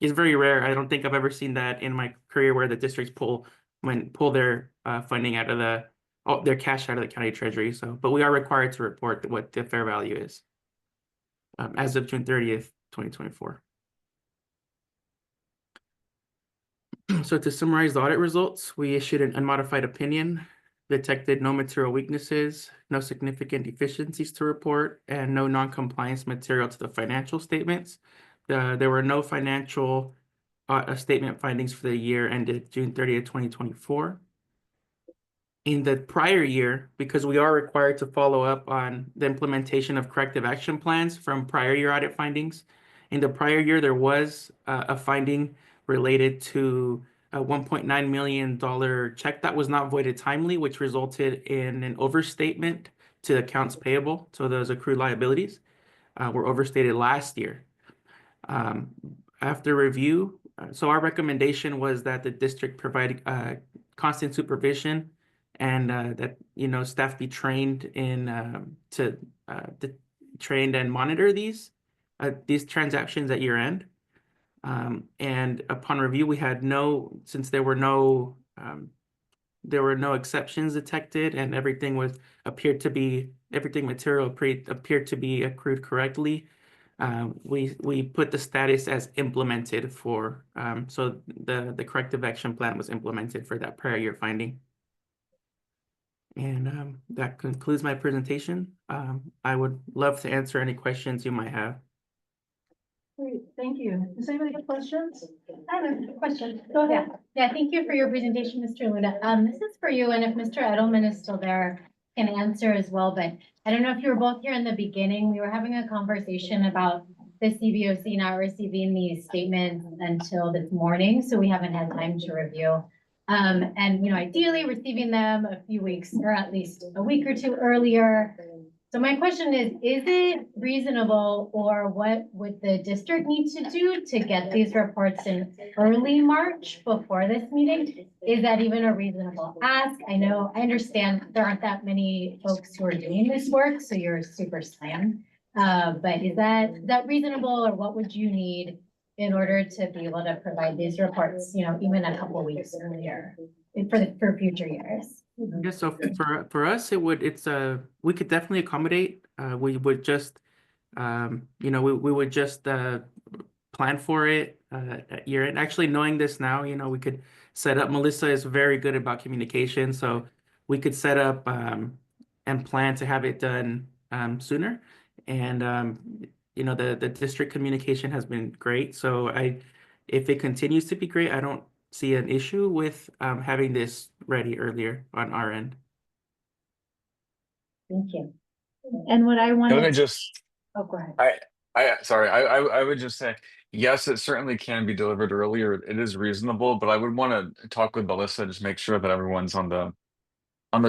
it's very rare. I don't think I've ever seen that in my career where the districts pull their funding out of their cash out of the county treasury. So, but we are required to report what the fair value is as of June 30th, 2024. So to summarize the audit results, we issued an unmodified opinion, detected no material weaknesses, no significant deficiencies to report, and no non-compliance material to the financial statements. There were no financial statement findings for the year ended June 30th, 2024. In the prior year, because we are required to follow up on the implementation of corrective action plans from prior year audit findings, in the prior year, there was a finding related to a $1.9 million check that was not voided timely, which resulted in an overstatement to accounts payable. So those accrued liabilities were overstated last year. After review, so our recommendation was that the district provide constant supervision and that staff be trained in trained and monitor these transactions at year end. And upon review, we had since there were no exceptions detected, and everything appeared to be accrued correctly. We put the status as implemented so the corrective action plan was implemented for that prior year finding. And that concludes my presentation. I would love to answer any questions you might have. Great, thank you. Does anybody have questions? I have a question. Go ahead. Yeah, thank you for your presentation, Mr. Luna. This is for you, and if Mr. Edelman is still there, can answer as well, but I don't know if you were both here in the beginning. We were having a conversation about the CBOC not receiving these statements until this morning, so we haven't had time to review. And ideally receiving them a few weeks or at least a week or two earlier. So my question is it reasonable, or what would the district need to do to get these reports in early March before this meeting? Is that even a reasonable ask? I understand there aren't that many folks who are doing this work, so you're super slammed. But is that reasonable, or what would you need in order to be able to provide these reports, even a couple of weeks earlier for future years? Yeah, so for us, we could definitely accommodate. We would just, we would just plan for it at year end. Actually, knowing this now, we could set up. Melissa is very good about communication, so we could set up and plan to have it done sooner. And the district communication has been great. So if it continues to be great, I don't see an issue with having this ready earlier on our end. Thank you. And what I Let wanted me just, Oh, go ahead. I would just say, yes, it certainly can be delivered earlier. It is reasonable, but I would want to talk with Melissa, just make sure that everyone's on the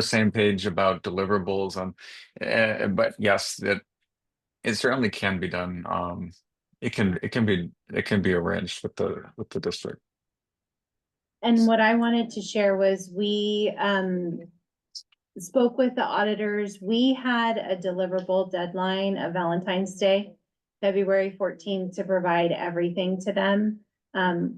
same page about deliverables. But yes, it certainly can be done. It can be arranged with the district. And what I wanted to share was we spoke with the auditors. We had a deliverable deadline of Valentine's Day, February 14th, to provide everything to them.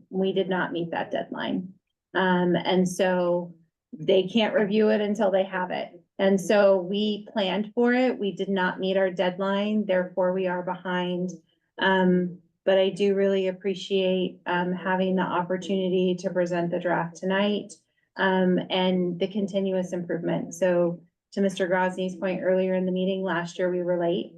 We did not meet that deadline. And so they can't review it until they have it. And so we planned for it. We did not meet our deadline, therefore we are behind. But I do really appreciate having the opportunity to present the draft tonight and the continuous improvement. So to Mr. Grosny's point earlier in the meeting, last year we were late.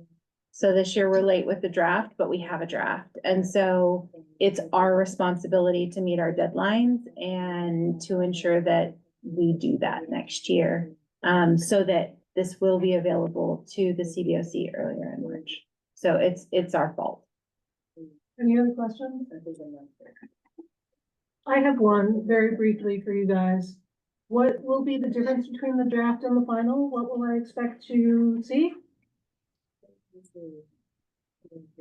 So this year we're late with the draft, but we have a draft. And so it's our responsibility to meet our deadlines and to ensure that we do that next year so that this will be available to the CBOC earlier in March. So it's our fault. Any other questions? I have one very briefly for you guys. What will be the difference between the draft and the final? What will I expect to see?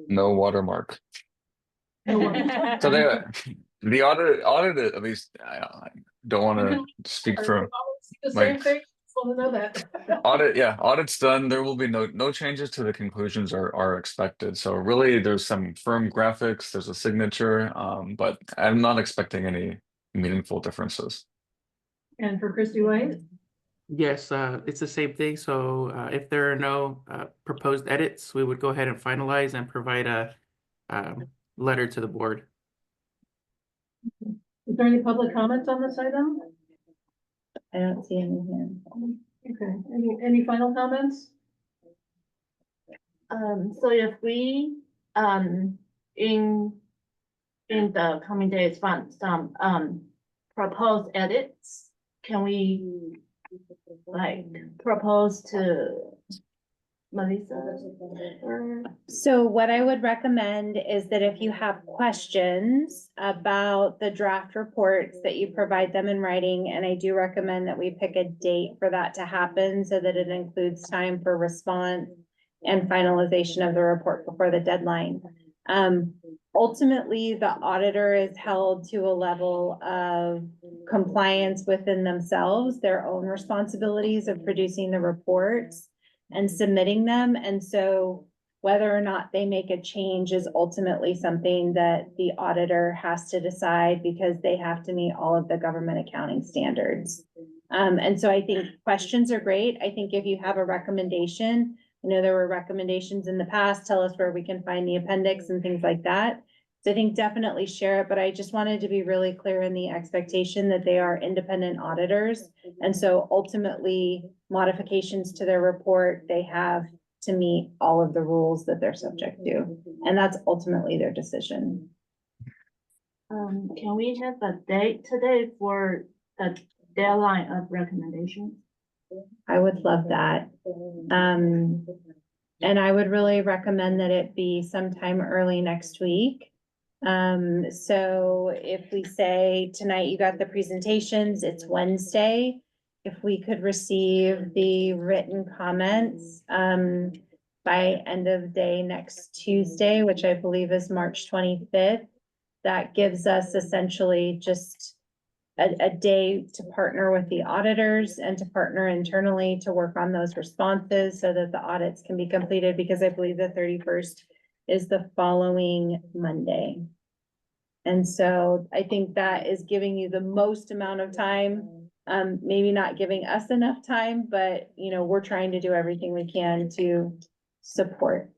No watermark. No one. So the audit, at least, I don't want to speak for The my same thing, just want to know that. audit. Yeah, audit's done. There will be no changes to the conclusions are expected. So really, there's some firm graphics, there's a signature, but I'm not expecting any meaningful differences. And for Christy White? Yes, it's the same thing. So if there are no proposed edits, we would go ahead and finalize and provide a letter to the board. Is there any public comments on this item? I don't see any here. Okay, any final comments? So if we, in the coming days, find some, proposed edits, can we, like, propose to Melissa? Or- So what I would recommend is that if you have questions about the draft reports, that you provide them in writing. And I do recommend that we pick a date for that to happen so that it includes time for response and finalization of the report before the deadline. Ultimately, the auditor is held to a level of compliance within themselves, their own responsibilities of producing the reports and submitting them. And so whether or not they make a change is ultimately something that the auditor has to decide because they have to meet all of the government accounting standards. And so I think questions are great. I think if you have a recommendation, I know there were recommendations in the past, tell us where we can find the appendix and things like that. So I think definitely share it, but I just wanted to be really clear in the expectation that they are independent auditors. And so ultimately, modifications to their report, they have to meet all of the rules that they're subject to. And that's ultimately their decision. Can we have a date today for the deadline of recommendations? I would love that. And I would really recommend that it be sometime early next week. So if we say tonight you got the presentations, it's Wednesday. If we could receive the written comments, by end of day next Tuesday, which I believe is March 25th, that gives us essentially just a day to partner with the auditors and to partner internally to work on those responses so that the audits can be completed, because I believe the 31st is the following Monday. And so I think that is giving you the most amount of time, maybe not giving us enough time, but you know, we're trying to do everything we can to support.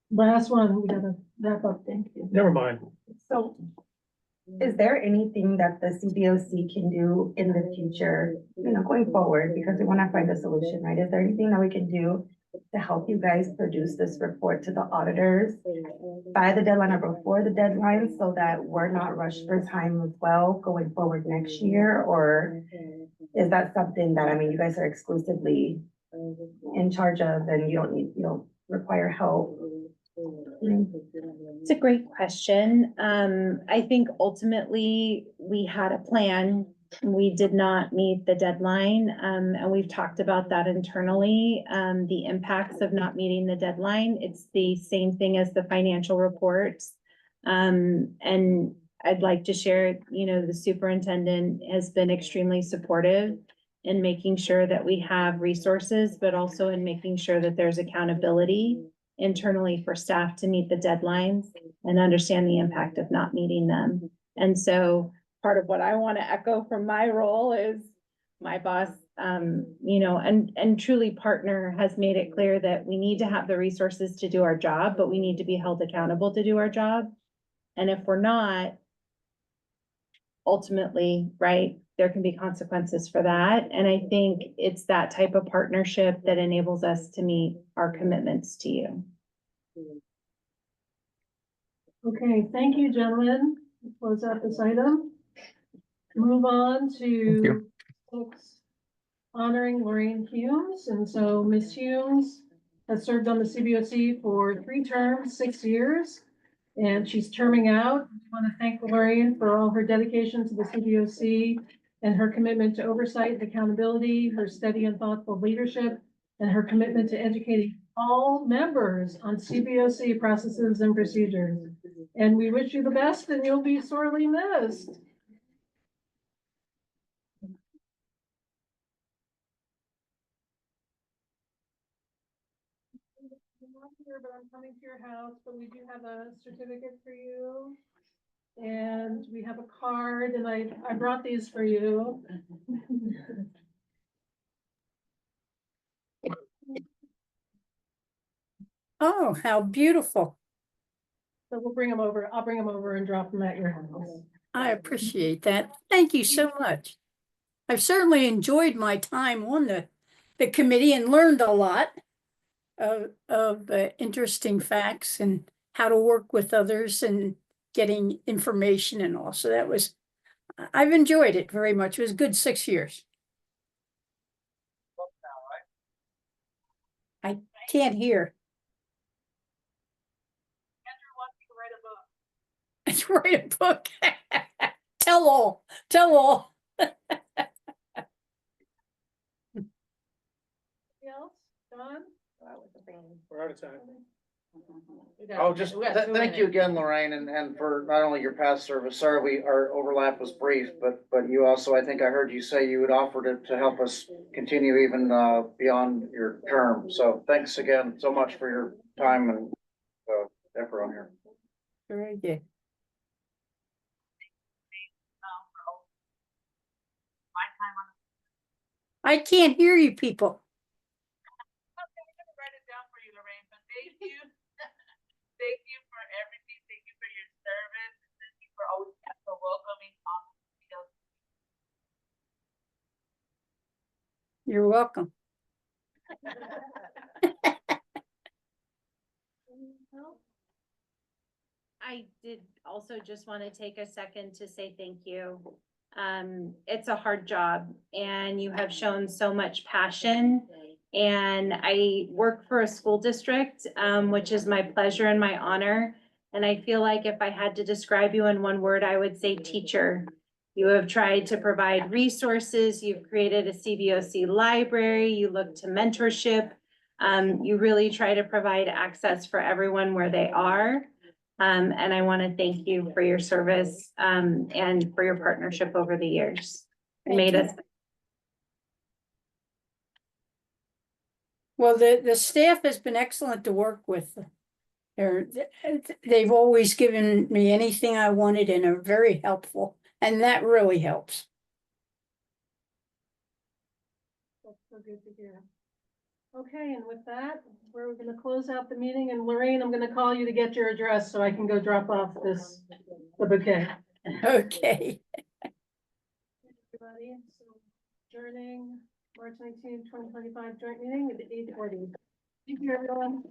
Last one, we gotta wrap up, thank you. Never mind. So is there anything that the CBOC can do in the future, you know, going forward, because we want to find a solution, right? Is there anything that we can do to help you guys produce this report to the auditors by the deadline or before the deadline so that we're not rushed for time as well going forward next year? Or is that something that, I mean, you guys are exclusively in charge of and you don't require help? It's a great question. I think ultimately we had a plan. We did not meet the deadline, and we've talked about that internally. The impacts of not meeting the deadline, it's the same thing as the financial reports. And I'd like to share, you know, the superintendent has been extremely supportive in making sure that we have resources, but also in making sure that there's accountability internally for staff to meet the deadlines and understand the impact of not meeting them. And so part of what I want to echo from my role is my boss, you know, and truly partner has made it clear that we need to have the resources to do our job, but we need to be held accountable to do our job. And if we're not, ultimately, right, there can be consequences for that. And I think it's that type of partnership that enables us to meet our commitments to you. Okay, thank you, gentlemen. We'll close out this item. Move on to folks honoring Lorraine Humes. And so Ms. Humes has served on the CBOC for 3 terms, 6 years. and she's terming out. I want to thank Lorraine for all her dedication to the CBOC and her commitment to oversight and accountability, her steady and thoughtful leadership, and her commitment to educating all members on CBOC processes and procedures. And we wish you the best, and you'll be sorely missed. I'm not here, but I'm coming to your house, but we do have a certificate for you. And we have a card, and I brought these for you. Oh, how beautiful. So we'll bring them over. I'll bring them over and drop them at your house. I appreciate that. Thank you so much. I've certainly enjoyed my time on the committee and learned a lot of interesting facts and how to work with others and getting information and all. So I've enjoyed it very much. It was a good 6 years. I can't hear. Write a book. Tell all. Tell all. Else, Don? We're out of time. Oh, just thank you again, Lorraine, and for not only your past service. Sorry, our overlap was brief, but you also, I think I heard you say you would offer to help us continue even beyond your term. So thanks again so much for your time and effort on here. Very good. I can't hear you people. Write it down for you, Lorraine, but thank you. Thank you for everything. Thank you for your service. And thank you for always for welcoming on. You're welcome. I did also just want to take a second to say thank you. It's a hard job and you have shown so much passion. And I work for a school district, which is my pleasure and my honor. And I feel like if I had to describe you in one word, I would say teacher. You have tried to provide resources. You've created a CBOC library. You look to mentorship. You really try to provide access for everyone where they are. And I want to thank you for your service and for your partnership over the years. It made us. Well, the staff has been excellent to work with. They've always given me anything I wanted and are very helpful, and that really helps. That's so good to hear. Okay, and with that, we're going to close out the meeting. And Lorraine, I'm going to call you to get your address so I can go drop off the bouquet. Okay. Everybody, so adjourning March 19, 2025 joint meeting at 8:40. Thank you, everyone.